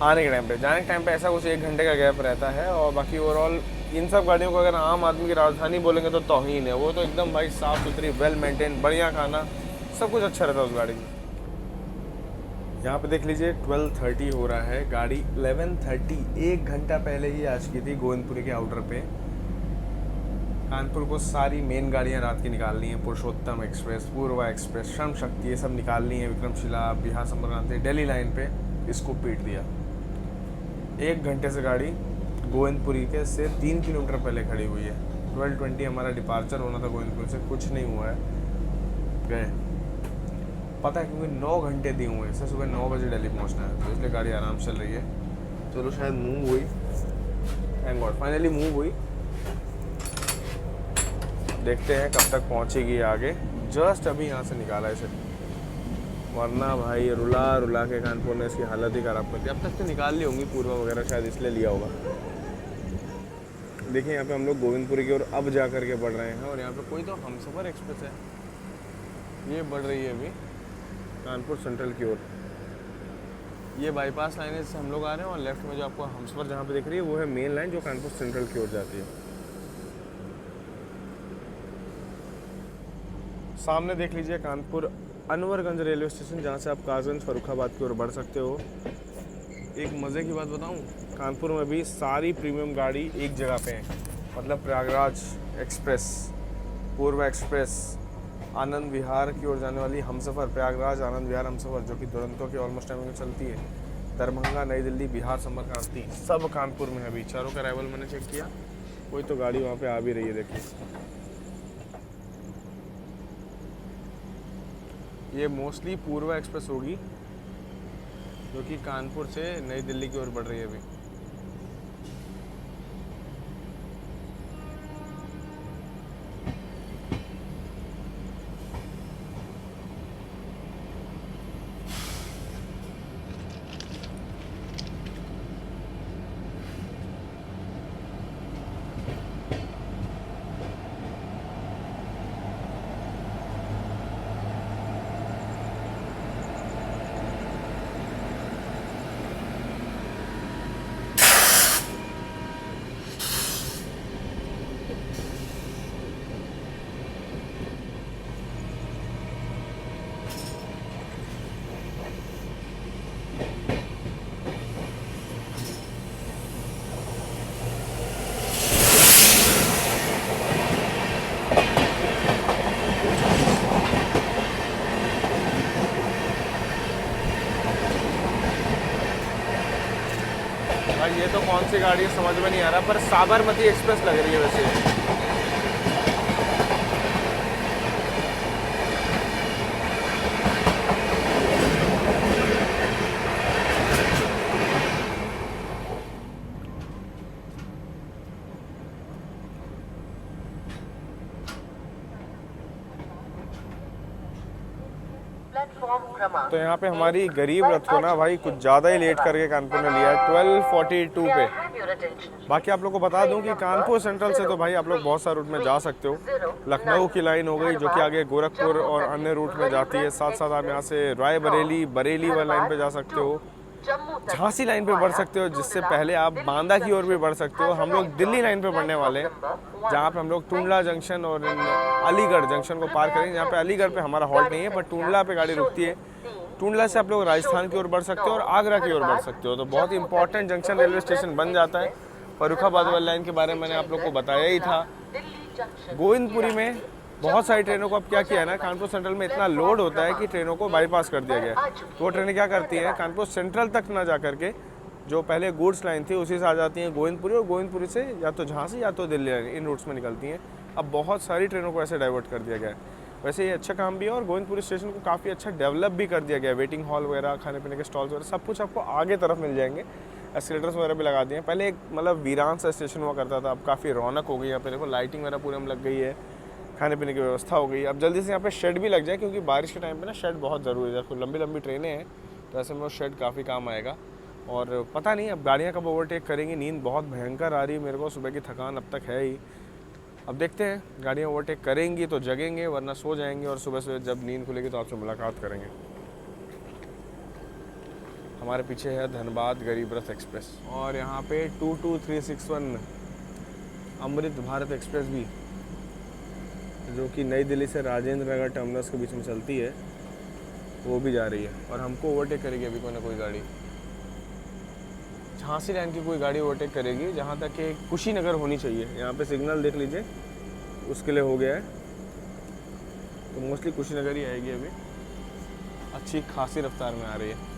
आने के टाइम पे, जाने के टाइम पे ऐसा कुछ 1 घंटे का गैप रहता है। और बाकी ओवरऑल इन सब गाड़ियों को अगर आम आदमी की राजधानी बोलेंगे तो तौहीन है। वो तो एकदम भाई साफ़ सुथरी, वेल मेंटेन, बढ़िया खाना, सब कुछ अच्छा रहता है उस गाड़ी में। यहाँ पे देख लीजिए 12:30 हो रहा है, गाड़ी 11:30 1 घंटा पहले ही आ चुकी थी गोविंदपुरी के आउटर पे। कानपुर को सारी मेन गाड़ियाँ रात की निकालनी है, पुरुषोत्तम एक्सप्रेस, पूर्वा एक्सप्रेस, श्रम शक्ति, ये सब निकालनी है। विक्रमशिला, बिहार संपर्क क्रांति, दिल्ली लाइन पे इसको पीट दिया। 1 घंटे से गाड़ी गोविंदपुरी के से 3 किलोमीटर पहले खड़ी हुई है। 12:20 हमारा डिपार्चर होना था गोविंदपुरी से, कुछ नहीं हुआ है, गए। पता है क्योंकि 9 घंटे दिए हुए हैं, इससे सुबह 9 बजे दिल्ली पहुंचना है, तो इसलिए गाड़ी आराम से चल रही है। चलो शायद मूव हुई, थैंक गॉड फाइनली मूव हुई। देखते हैं कब तक पहुंचेगी आगे। जस्ट अभी यहाँ से निकाला इसे, वरना भाई रुला रुला के कानपुर ने इसकी हालत ही ख़राब कर दी। अब तक तो निकाल ली होंगी पूर्वा वगैरह, शायद इसलिए लिया होगा। देखिए यहाँ पे हम लोग गोविंदपुरी की ओर अब जा कर के बढ़ रहे हैं, और यहाँ पे कोई तो हमसफ़र एक्सप्रेस है, ये बढ़ रही है अभी कानपुर सेंट्रल की ओर। ये बाईपास लाइन से हम लोग आ रहे हैं, और लेफ्ट में जो आपको हमसफ़र जहाँ पे दिख रही है वो है मेन लाइन जो कानपुर सेंट्रल की ओर जाती है। सामने देख लीजिए कानपुर अनवरगंज रेलवे स्टेशन, जहाँ से आप कासगंज फर्रुखाबाद की ओर बढ़ सकते हो। एक मज़े की बात बताऊँ, कानपुर में भी सारी प्रीमियम गाड़ी एक जगह पे है, मतलब प्रयागराज एक्सप्रेस, पूर्वा एक्सप्रेस, आनंद विहार की ओर जाने वाली हमसफ़र, प्रयागराज आनंद विहार हमसफ़र जो कि दुरंतो के ऑलमोस्ट टाइमिंग में चलती है, दरभंगा, नई दिल्ली, बिहार संपर्क क्रांति, सब कानपुर में है। अभी चारों का अराइवल मैंने चेक किया, कोई तो गाड़ी वहाँ पे आ भी रही है। देखिए ये मोस्टली पूर्वा एक्सप्रेस होगी जो कि कानपुर से नई दिल्ली की ओर बढ़ रही है अभी। भाई ये तो कौन सी गाड़ी है समझ में नहीं आ रहा, पर साबरमती एक्सप्रेस लग रही है वैसे। तो यहाँ पे हमारी गरीब रथ को ना भाई कुछ ज़्यादा ही लेट करके कानपुर ने लिया है 12:42 पे। बाकी आप लोग को बता दूं कि कानपुर सेंट्रल से तो भाई आप लोग बहुत सारे रूट में जा सकते हो। लखनऊ की लाइन हो गई जो कि आगे गोरखपुर और अन्य रूट में जाती है, साथ साथ आप यहाँ से रायबरेली, बरेली वाली लाइन पे जा सकते हो, झांसी लाइन पे बढ़ सकते हो, जिससे पहले आप बांदा की ओर भी बढ़ सकते हो। हम लोग दिल्ली लाइन पे बढ़ने वाले हैं, जहाँ पे हम लोग टुंडला जंक्शन और अलीगढ़ जंक्शन को पार करेंगे। यहाँ पे अलीगढ़ पे हमारा हॉल्ट नहीं है, पर टुंडला पे गाड़ी रुकती है। टुंडला से आप लोग राजस्थान की ओर बढ़ सकते हो और आगरा की ओर बढ़ सकते हो। तो बहुत ही इंपॉर्टेंट जंक्शन रेलवे स्टेशन बन जाता है। फर्रुखाबाद वाली लाइन के बारे में मैंने आप लोग को बताया ही था। गोविंदपुरी में बहुत सारी ट्रेनों को अब क्या किया है ना, कानपुर सेंट्रल में इतना लोड होता है कि ट्रेनों को बाईपास कर दिया गया है। तो वो ट्रेनें क्या करती हैं, कानपुर सेंट्रल तक ना जा करके जो पहले गुड्स लाइन थी उसी से आ जाती हैं गोविंदपुरी, और गोविंदपुरी से या तो झांसी या तो दिल्ली लाइन, इन रूट्स में निकलती हैं। अब बहुत सारी ट्रेनों को ऐसे डाइवर्ट कर दिया गया है। वैसे ये अच्छा काम भी है और गोविंदपुरी स्टेशन को काफ़ी अच्छा डेवलप भी कर दिया गया है। वेटिंग हॉल वगैरह, खाने पीने के स्टॉल्स वगैरह सब कुछ आपको आगे तरफ मिल जाएंगे। एस्केलेटर्स वगैरह भी लगा दिए हैं। पहले एक मतलब वीरान सा स्टेशन हुआ करता था, अब काफ़ी रौनक हो गई। यहाँ पे देखो लाइटिंग वगैरह पूरे में लग गई है, खाने पीने की व्यवस्था हो गई। अब जल्दी से यहाँ पे शेड भी लग जाए, क्योंकि बारिश के टाइम पे ना शेड बहुत ज़रूरी है। जब लंबी लंबी ट्रेनें हैं तो ऐसे में वो शेड काफ़ी काम आएगा। और पता नहीं अब गाड़ियाँ कब ओवरटेक करेंगी। नींद बहुत भयंकर आ रही है मेरे को, सुबह की थकान अब तक है ही। अब देखते हैं, गाड़ियाँ ओवरटेक करेंगी तो जगेंगे, वरना सो जाएंगे और सुबह सुबह जब नींद खुलेगी तो आपसे मुलाकात करेंगे। हमारे पीछे है धनबाद गरीब रथ एक्सप्रेस और यहाँ पे 22361 अमृत भारत एक्सप्रेस भी, जो कि नई दिल्ली से राजेंद्र नगर टर्मिनस के बीच में चलती है, वो भी जा रही है और हमको ओवरटेक करेगी अभी कोई ना कोई गाड़ी। झांसी लाइन की कोई गाड़ी ओवरटेक करेगी, जहाँ तक कि कुशीनगर होनी चाहिए। यहाँ पे सिग्नल देख लीजिए, उसके लिए हो गया है, तो मोस्टली कुशीनगर ही आएगी अभी। अच्छी खासी रफ्तार में आ रही है।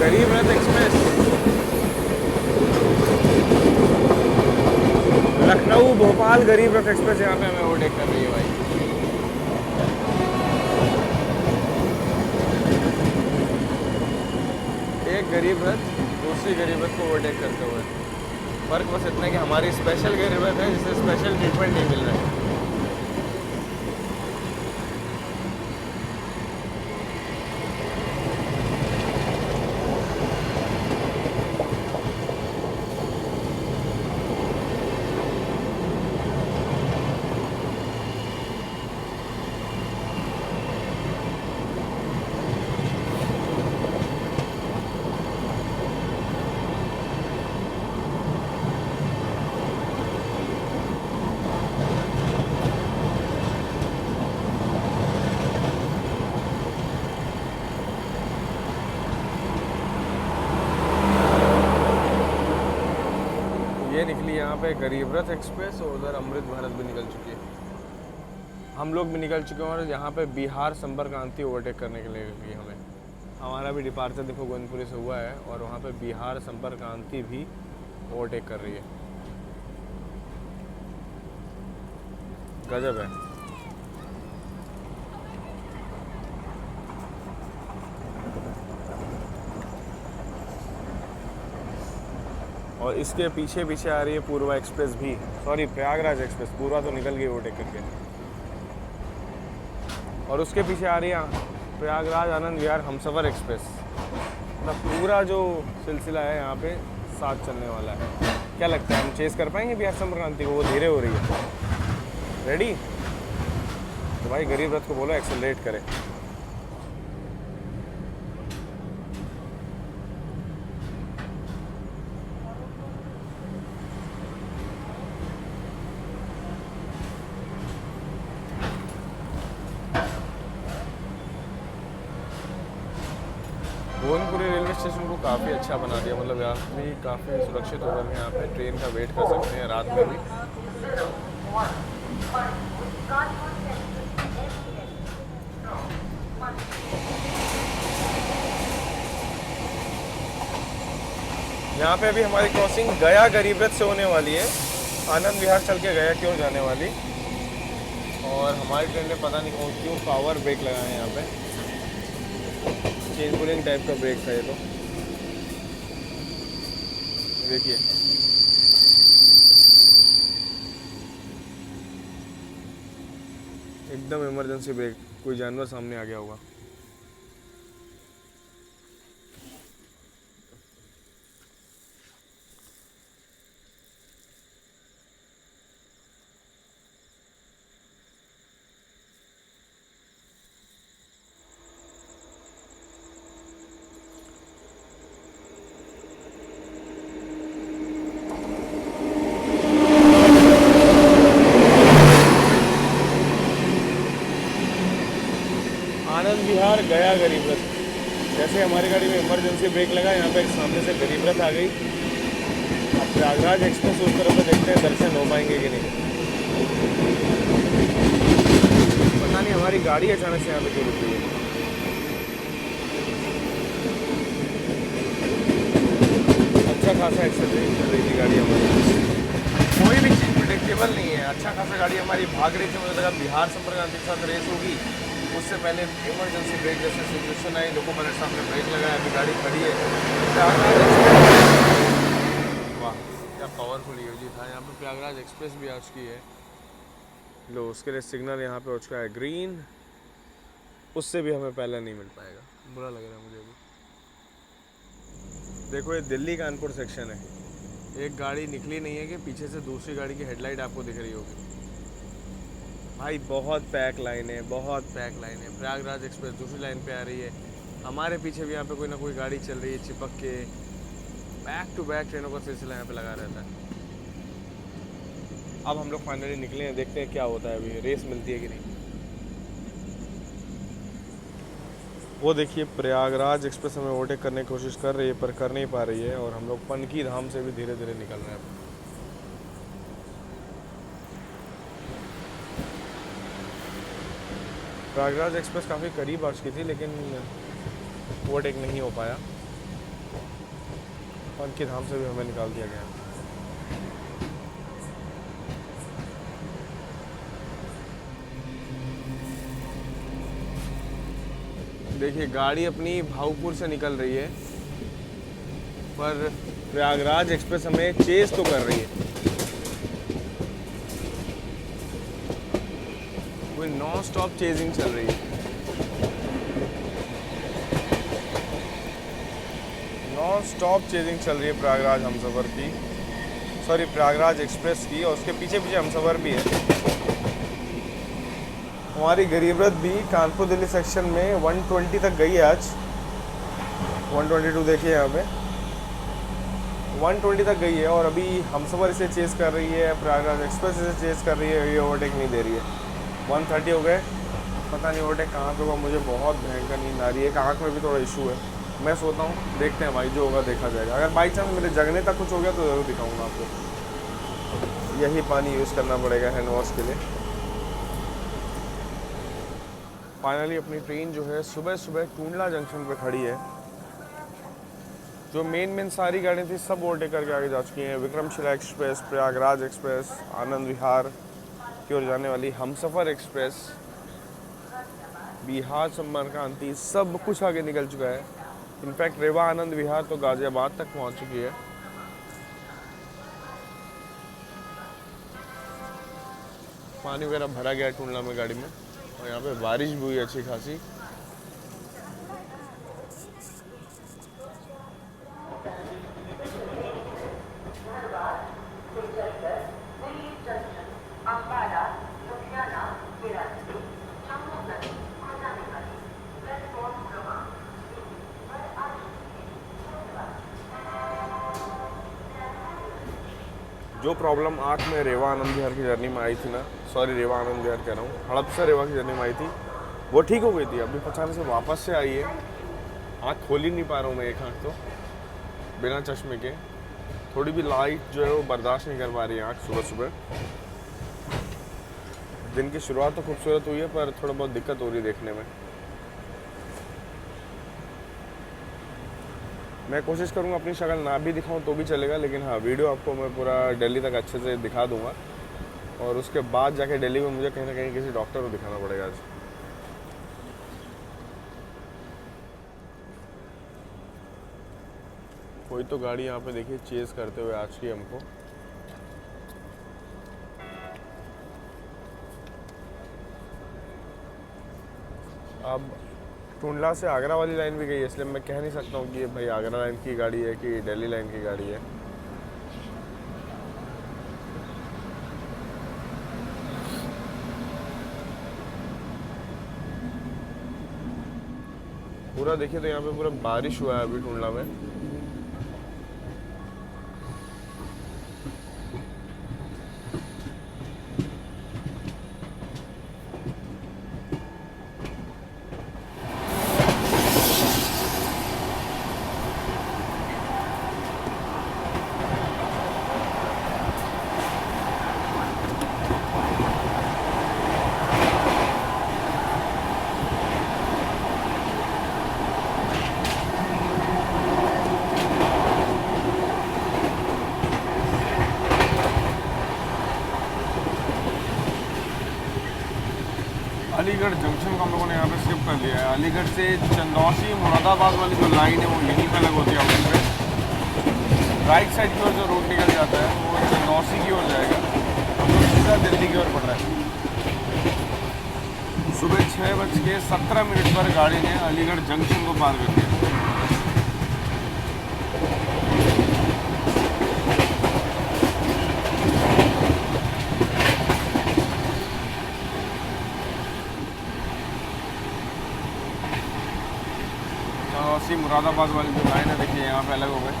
गरीब रथ एक्सप्रेस लखनऊ भोपाल गरीब रथ एक्सप्रेस यहाँ पे हमें ओवरटेक कर रही है भाई। एक गरीब रथ दूसरी गरीब रथ को ओवरटेक करते हुए। फर्क बस इतना है कि हमारी स्पेशल गरीब रथ है, जिसे स्पेशल ट्रीटमेंट नहीं मिल रहा है। ये निकली यहाँ पे गरीब रथ एक्सप्रेस और उधर अमृत भारत भी निकल चुकी है। हम लोग भी निकल चुके हैं और यहाँ पे बिहार संपर्क क्रांति ओवरटेक करने के लिए निकली हमें। हमारा भी डिपार्चर देखो गोविंदपुरी से हुआ है और वहाँ पे बिहार संपर्क क्रांति भी ओवरटेक कर रही है। गजब है। और इसके पीछे पीछे आ रही है पूर्वा एक्सप्रेस भी, सॉरी प्रयागराज एक्सप्रेस। पूर्वा तो निकल गई ओवरटेक करके। और उसके पीछे आ रही है प्रयागराज आनंद विहार हमसफ़र एक्सप्रेस। मतलब पूरा जो सिलसिला है यहाँ पे साथ चलने वाला है। क्या लगता है हम चेस कर पाएंगे बिहार संपर्क क्रांति को? वो धीरे हो रही है। रेडी? तो भाई गरीब रथ को बोलो एक्सेलरेट करे। गोविंदपुरी रेलवे स्टेशन को काफ़ी अच्छा बना दिया। मतलब यहाँ भी काफ़ी सुरक्षित हो गए। यहाँ पे ट्रेन का वेट कर सकते हैं रात में भी। यहाँ पे अभी हमारी क्रॉसिंग गया गरीब रथ से होने वाली है। आनंद विहार चल के गया की ओर जाने वाली। और हमारी ट्रेन ने पता नहीं क्यों पावर ब्रेक लगाए हैं यहाँ पे। चेन पुलिंग टाइप का ब्रेक था ये तो। देखिए एकदम इमरजेंसी ब्रेक, कोई जानवर सामने आ गया होगा। आनंद विहार गया गरीब रथ। जैसे हमारी गाड़ी में इमरजेंसी ब्रेक लगा, यहाँ पे एक सामने से गरीब रथ आ गई। अब प्रयागराज एक्सप्रेस उस तरफ से देखते हैं दर्शन हो पाएंगे कि नहीं। पता नहीं हमारी गाड़ी अचानक से यहाँ पे क्यों रुक गई है। अच्छा खासा एक्सीडेंट कर रही थी गाड़ी हमारी, कोई भी चीज़ प्रिडिक्टेबल नहीं है। अच्छा खासा गाड़ी हमारी भाग रही थी, मुझे लगा बिहार संपर्क क्रांति के साथ रेस होगी, उससे पहले इमरजेंसी ब्रेक जैसे सिचुएशन आई, लोगों पर सामने ब्रेक लगाया, अभी गाड़ी खड़ी है। वाह क्या पावरफुल यूजी था। यहाँ पे प्रयागराज एक्सप्रेस भी आ चुकी है। लो उसके लिए सिग्नल यहाँ पे हो चुका है ग्रीन, उससे भी हमें पहले नहीं मिल पाएगा, बुरा लग रहा है मुझे भी। देखो ये दिल्ली कानपुर सेक्शन है, एक गाड़ी निकली नहीं है कि पीछे से दूसरी गाड़ी की हेडलाइट आपको दिख रही होगी। भाई बहुत पैक लाइन है, बहुत पैक लाइन है। प्रयागराज एक्सप्रेस दूसरी लाइन पे आ रही है, हमारे पीछे भी यहाँ पे कोई ना कोई गाड़ी चल रही है चिपक के। बैक टू बैक ट्रेनों का सिलसिला यहाँ पे लगा रहता है। अब हम लोग फाइनली निकले हैं, देखते हैं क्या होता है, अभी रेस मिलती है कि नहीं। वो देखिए प्रयागराज एक्सप्रेस हमें ओवरटेक करने की कोशिश कर रही है पर कर नहीं पा रही है, और हम लोग पनकी धाम से भी धीरे धीरे निकल रहे हैं। प्रयागराज एक्सप्रेस काफ़ी करीब आ चुकी थी लेकिन ओवरटेक नहीं हो पाया, पनकी धाम से भी हमें निकाल दिया गया। देखिए गाड़ी अपनी भाऊपुर से निकल रही है पर प्रयागराज एक्सप्रेस हमें चेस तो कर रही है। कोई नॉन स्टॉप चेजिंग चल रही है, नॉन स्टॉप चेजिंग चल रही है प्रयागराज हमसफ़र की, सॉरी प्रयागराज एक्सप्रेस की, और उसके पीछे पीछे हमसफ़र भी है। हमारी गरीब रथ भी कानपुर दिल्ली सेक्शन में 120 तक गई है आज, 122 देखिए यहाँ पे 120 तक गई है, और अभी हमसफ़र इसे चेस कर रही है, प्रयागराज एक्सप्रेस इसे चेस कर रही है, ये ओवरटेक नहीं दे रही है। 130 हो गए, पता नहीं ओवरटेक कहाँ पे होगा, मुझे बहुत भयंकर नींद आ रही है, आँख में भी थोड़ा इशू है। मैं सोता हूँ देखते हैं भाई, जो होगा देखा जाएगा। अगर बाई चांस मेरे जगने तक कुछ हो गया तो ज़रूर दिखाऊंगा आपको। यही पानी यूज़ करना पड़ेगा हैंड वॉश के लिए। फाइनली अपनी ट्रेन जो है सुबह सुबह टूंडला जंक्शन पे खड़ी है। जो मेन सारी गाड़ियाँ थी सब ओवरटेक करके आगे जा चुकी हैं। विक्रमशिला एक्सप्रेस, प्रयागराज एक्सप्रेस, आनंद विहार की ओर जाने वाली हमसफ़र एक्सप्रेस, बिहार संपर्क क्रांति, सब कुछ आगे निकल चुका है। इनफैक्ट रेवा आनंद विहार तो गाजियाबाद तक पहुंच चुकी है। पानी वगैरह भरा गया है टूंडला में गाड़ी में, और यहाँ पे बारिश भी हुई अच्छी खासी। जो प्रॉब्लम आँख में रेवा आनंद विहार की जर्नी में आई थी ना, सॉरी रेवा आनंद विहार कह रहा हूँ, हड़पसर रेवा की जर्नी में आई थी, वो ठीक हो गई थी। अभी पता नहीं से वापस से आई है। आँख खोल ही नहीं पा रहा हूँ मैं, एक आँख तो बिना चश्मे के, थोड़ी भी लाइट जो है वो बर्दाश्त नहीं कर पा रही है आँख सुबह सुबह। दिन की शुरुआत तो खूबसूरत हुई है पर थोड़ा बहुत दिक्कत हो रही है देखने में। मैं कोशिश करूँगा अपनी शक्ल ना भी दिखाऊं तो भी चलेगा, लेकिन हाँ वीडियो आपको मैं पूरा दिल्ली तक अच्छे से दिखा दूंगा, और उसके बाद जाके दिल्ली में मुझे कहीं ना कहीं किसी डॉक्टर को दिखाना पड़ेगा आज। कोई तो गाड़ी यहाँ पे देखिए चेस करते हुए आज की हमको। अब टूंडला से आगरा वाली लाइन भी गई है, इसलिए मैं कह नहीं सकता हूँ कि ये भाई आगरा लाइन की गाड़ी है कि दिल्ली लाइन की गाड़ी है। पूरा देखिए तो यहाँ पे पूरा बारिश हुआ है अभी टूंडला में। अलीगढ़ जंक्शन को हम लोगों ने यहाँ पे स्किप कर लिया है। अलीगढ़ से चंदौसी मुरादाबाद वाली जो लाइन है वो यहीं पे अलग होती है आउटिंग पे। राइट साइड की ओर जो रोड निकल जाता है वो चंदौसी की ओर जाएगा, हम लोग सीधा दिल्ली की ओर बढ़ रहा है। सुबह 6:17 पर गाड़ी ने अलीगढ़ जंक्शन को पार कर दिया। चंदौसी मुरादाबाद वाली जो लाइन है देखिए यहाँ पे अलग हो गए।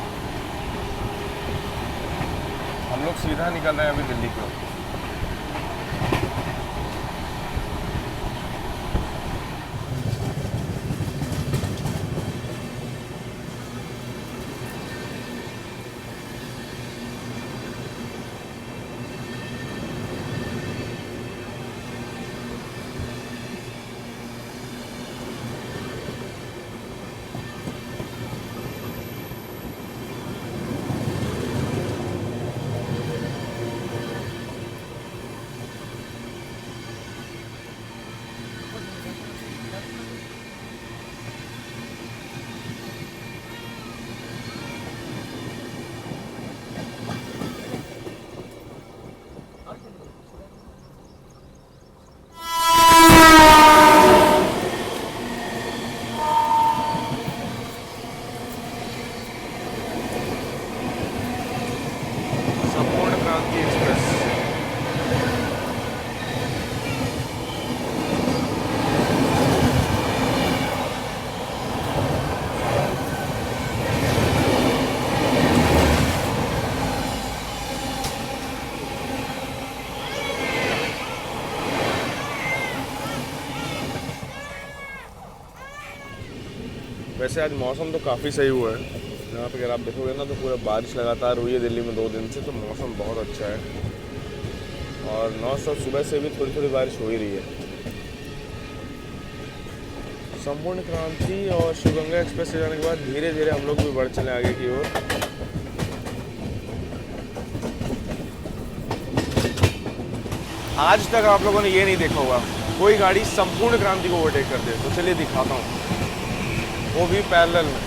हम लोग सीधा निकल रहे हैं अभी दिल्ली की ओर। संपूर्ण क्रांति एक्सप्रेस। वैसे आज मौसम तो काफ़ी सही हुआ है यहाँ पे। अगर आप देखोगे ना तो पूरा बारिश लगातार हुई है दिल्ली में 2 दिन से, तो मौसम बहुत अच्छा है। और 9 सुबह से भी थोड़ी थोड़ी बारिश हो ही रही है। संपूर्ण क्रांति और शिवगंगा एक्सप्रेस से जाने के बाद धीरे धीरे हम लोग भी बढ़ चले आगे की ओर। आज तक आप लोगों ने ये नहीं देखा होगा कोई गाड़ी संपूर्ण क्रांति को ओवरटेक कर दे। तो चलिए दिखाता हूँ, वो भी पैरेलल में।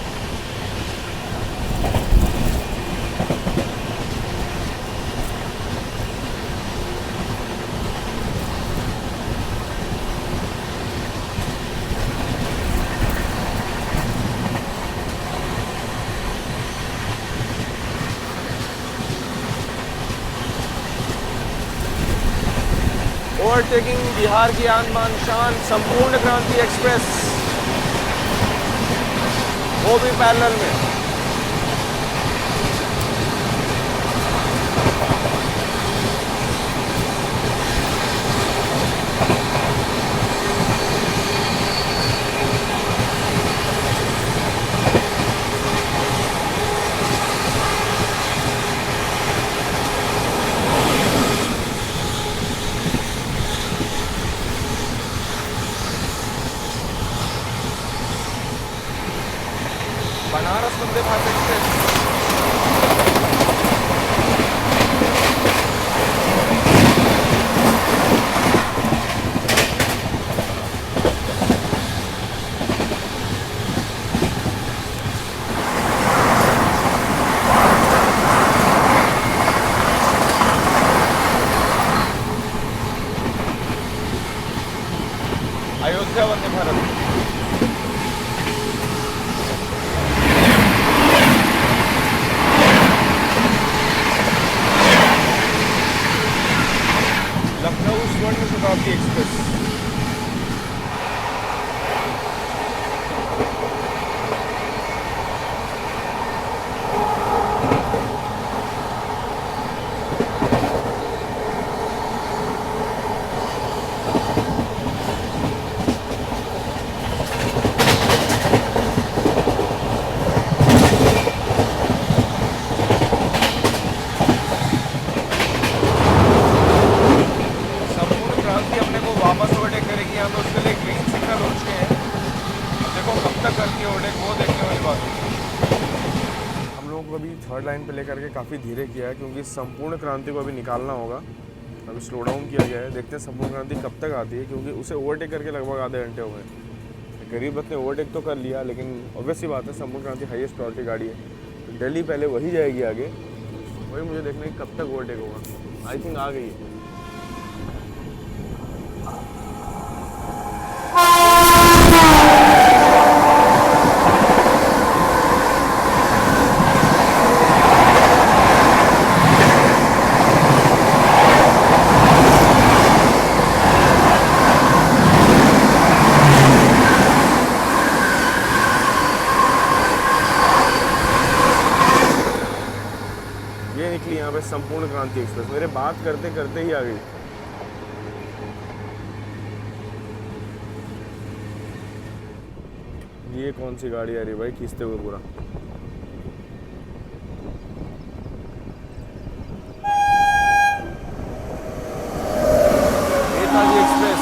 ओवरटेकिंग बिहार की आन बान शान संपूर्ण क्रांति एक्सप्रेस, वो भी पैरेलल में। बनारस वंदे भारत एक्सप्रेस। अयोध्या वंदे भारत। लखनऊ स्वर्ण शताब्दी एक्सप्रेस। थर्ड लाइन पे लेकर के काफ़ी धीरे किया है क्योंकि संपूर्ण क्रांति को अभी निकालना होगा। अभी स्लो डाउन किया गया है, देखते हैं संपूर्ण क्रांति कब तक आती है, क्योंकि उसे ओवरटेक करके लगभग आधे घंटे हो गए। गरीब रथ ने ओवरटेक तो कर लिया, लेकिन ऑब्वियस सी बात है संपूर्ण क्रांति हाईएस्ट प्रायोरिटी गाड़ी है, तो दिल्ली पहले वही जाएगी आगे, वही मुझे देखना है कब तक ओवरटेक होगा। आई थिंक आ गई है। यहाँ पे संपूर्ण क्रांति एक्सप्रेस, मेरे बात करते करते ही आ गई। ये कौन सी गाड़ी आ रही है भाई खींचते हुए पूरा। Netaji express,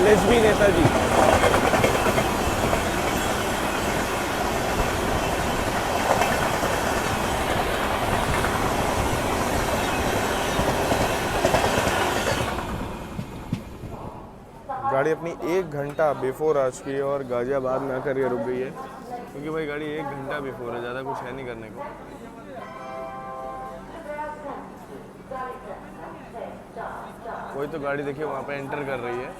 LHB Netaji. गाड़ी अपनी 1 घंटा बिफोर आज की है और गाजियाबाद में आकर ये रुक गई है, क्योंकि भाई गाड़ी 1 घंटा बिफोर है, ज़्यादा कुछ है नहीं करने को। कोई तो गाड़ी देखिए वहाँ पे एंटर कर रही है,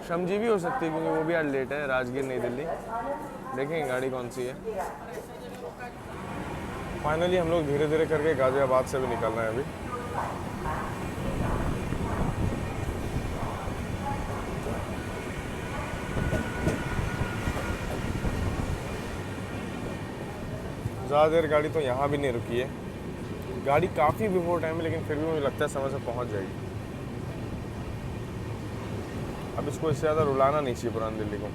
श्रमजीवी हो सकती है क्योंकि वो भी आज लेट है, राजगीर नई दिल्ली। देखेंगे गाड़ी कौन सी है। फाइनली हम लोग धीरे धीरे करके गाजियाबाद से भी निकलना है अभी। ज़्यादा देर गाड़ी तो यहाँ भी नहीं रुकी है, गाड़ी काफ़ी बिफोर टाइम है, लेकिन फिर भी मुझे लगता है समय से पहुँच जाएगी। अब इसको इससे ज़्यादा रुलाना नहीं चाहिए पुरानी दिल्ली को।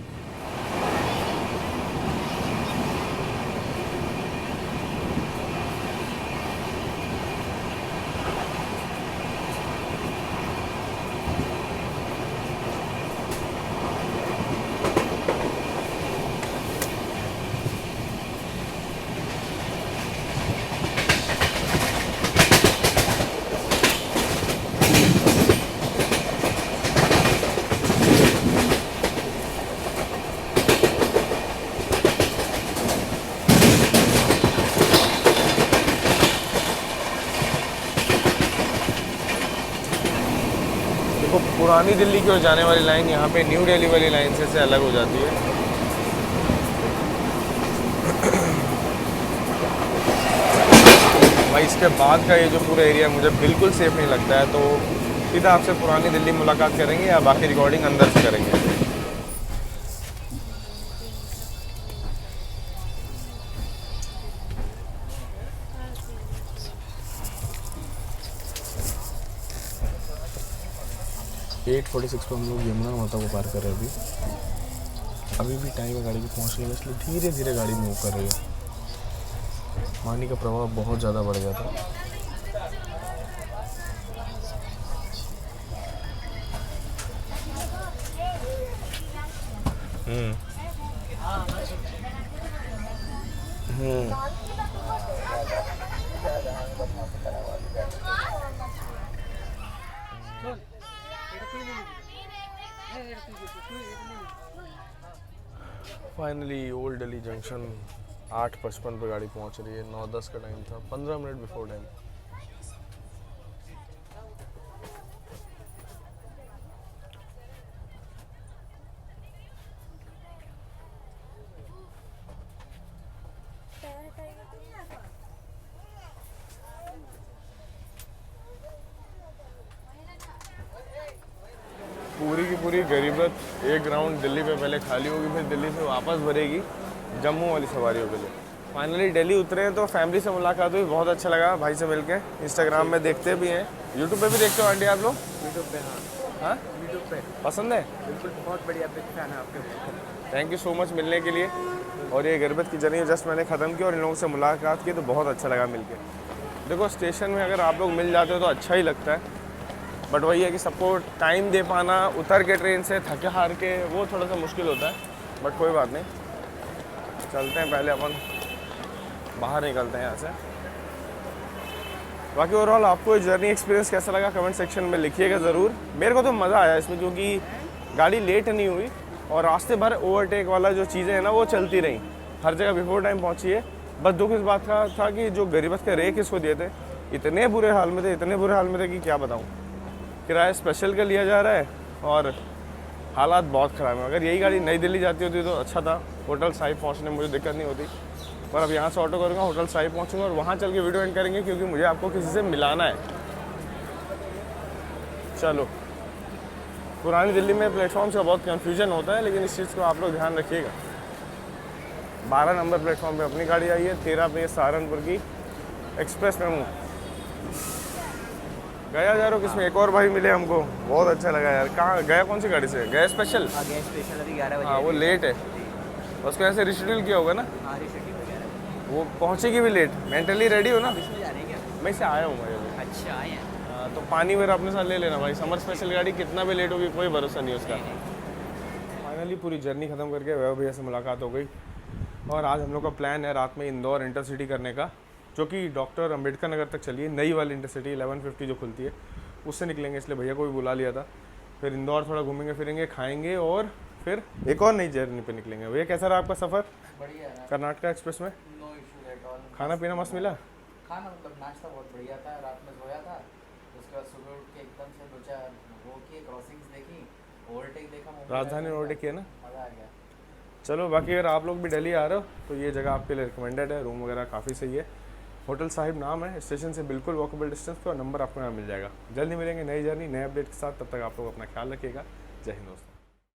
पुरानी दिल्ली की ओर जाने वाली लाइन यहाँ पे न्यू दिल्ली वाली लाइन से अलग हो जाती है। भाई इसके बाद का ये जो पूरा एरिया मुझे बिल्कुल सेफ नहीं लगता है, तो सीधा आपसे पुरानी दिल्ली मुलाकात करेंगे या बाकी रिकॉर्डिंग अंदर से करेंगे। 8:46 पर हम लोग यमुना माता को पार कर रहे हैं। अभी भी टाइम है गाड़ी की पहुंचने में, इसलिए धीरे धीरे गाड़ी मूव कर रही है। पानी का प्रभाव बहुत ज़्यादा बढ़ गया था। फाइनली ओल्ड दिल्ली जंक्शन 8:55 पर गाड़ी पहुंच रही है। 9:10 का टाइम था, 15 मिनट बिफोर टाइम। पूरी की पूरी गरीब रथ एक राउंड दिल्ली पे पहले खाली होगी, फिर दिल्ली से वापस भरेगी जम्मू वाली सवारियों के लिए। फाइनली दिल्ली उतरे हैं तो फैमिली से मुलाकात हुई, बहुत अच्छा लगा भाई से मिलके। इंस्टाग्राम में देखते भी हैं, यूट्यूब पे भी देखते हो आंटी आप लोग? यूट्यूब पे हाँ यूट्यूब पे पसंद है? बिल्कुल, बहुत बढ़िया बिग फैन है आपके। थैंक यू सो मच मिलने के लिए। और ये गरीब रथ की जर्नी जस्ट मैंने ख़त्म की और इन लोगों से मुलाकात की तो बहुत अच्छा लगा मिलके। देखो स्टेशन में अगर आप लोग मिल जाते हो तो अच्छा ही लगता है, बट वही है कि सबको टाइम दे पाना, उतर के ट्रेन से थके हार के, वो थोड़ा सा मुश्किल होता है। बट कोई बात नहीं, चलते हैं पहले अपन बाहर निकलते हैं यहाँ से। बाकी ओवरऑल आपको ये जर्नी एक्सपीरियंस कैसा लगा कमेंट सेक्शन में लिखिएगा ज़रूर। मेरे को तो मज़ा आया इसमें, क्योंकि गाड़ी लेट नहीं हुई और रास्ते भर ओवरटेक वाला जो चीज़ें हैं ना वो चलती रहीं, हर जगह बिफोर टाइम पहुंची है। बस दुख इस बात का था कि जो गरीबत के रेक इसको दिए थे इतने बुरे हाल में थे, इतने बुरे हाल में थे कि क्या बताऊं। किराया स्पेशल का लिया जा रहा है और हालात बहुत ख़राब है। अगर यही गाड़ी नई दिल्ली जाती होती तो अच्छा था, होटल साहिब पहुँचने में मुझे दिक्कत नहीं होती। पर अब यहाँ से ऑटो करूँगा, होटल साहिब पहुँचूँगा और वहाँ चल के वीडियो एंड करेंगे, क्योंकि मुझे आपको किसी से मिलाना है। चलो, पुरानी दिल्ली में प्लेटफॉर्म्स का बहुत कन्फ्यूजन होता है, लेकिन इस चीज़ को आप लोग ध्यान रखिएगा। 12 नंबर प्लेटफॉर्म पे अपनी गाड़ी आई है, 13 पे सहारनपुर की एक्सप्रेस में हूँ। गया जा रहा हूँ किसमें, एक और भाई मिले हमको, बहुत अच्छा लगा यार। कहाँ गया, कौन सी गाड़ी से गया? स्पेशल। आगे स्पेशल अभी 11 बजे। हाँ वो लेट है, उसको ऐसे रिशेड्यूल किया होगा ना, हाँ रिशेड्यूल वगैरह। वो पहुँचेगी भी लेट। मेंटली रेडी हो ना? इसमें जा रहे हैं क्या? मैं से आया हूँ भाई अभी। अच्छा आए हैं। हाँ, तो पानी मेरा अपने साथ ले लेना भाई। समर स्पेशल गाड़ी कितना भी लेट होगी कोई भरोसा नहीं उसका। फाइनली पूरी जर्नी ख़त्म करके वैभव भैया से मुलाकात हो गई और आज हम लोग का प्लान है रात में इंदौर इंटरसिटी करने का, जो कि डॉक्टर अंबेडकर नगर तक चलिए, नई वाली इंटरसिटी 1150 जो खुलती है उससे निकलेंगे, इसलिए भैया को भी बुला लिया था। फिर इंदौर थोड़ा घूमेंगे फिरेंगे, खाएंगे और फिर एक और नई जर्नी पे निकलेंगे। भैया कैसा रहा आपका सफ़र बढ़िया है। कर्नाटका एक्सप्रेस में? No issue at all. खाना पीना मस्त मिला? खाना मतलब नाश्ता बहुत बढ़िया था। रात में सोया था, उसके बाद सुबह उठ के एकदम से 2-4 वो किए, क्रॉसिंग्स देखी, ओवरटेक देखा। राजधानी ओवरटेक किया ना? मज़ा आ गया। चलो, बाकी अगर आप लोग भी दिल्ली आ रहे हो तो ये जगह आपके लिए रिकमेंडेड है। रूम वगैरह काफ़ी सही है। होटल साहिब नाम है, स्टेशन से बिल्कुल वॉकेबल डिस्टेंस पे, और नंबर आपको यहाँ मिल जाएगा। जल्दी मिलेंगे नई जर्नी नए अपडेट के साथ, तब तक आप लोग अपना ख्याल रखिएगा। जय हिंद दोस्तों।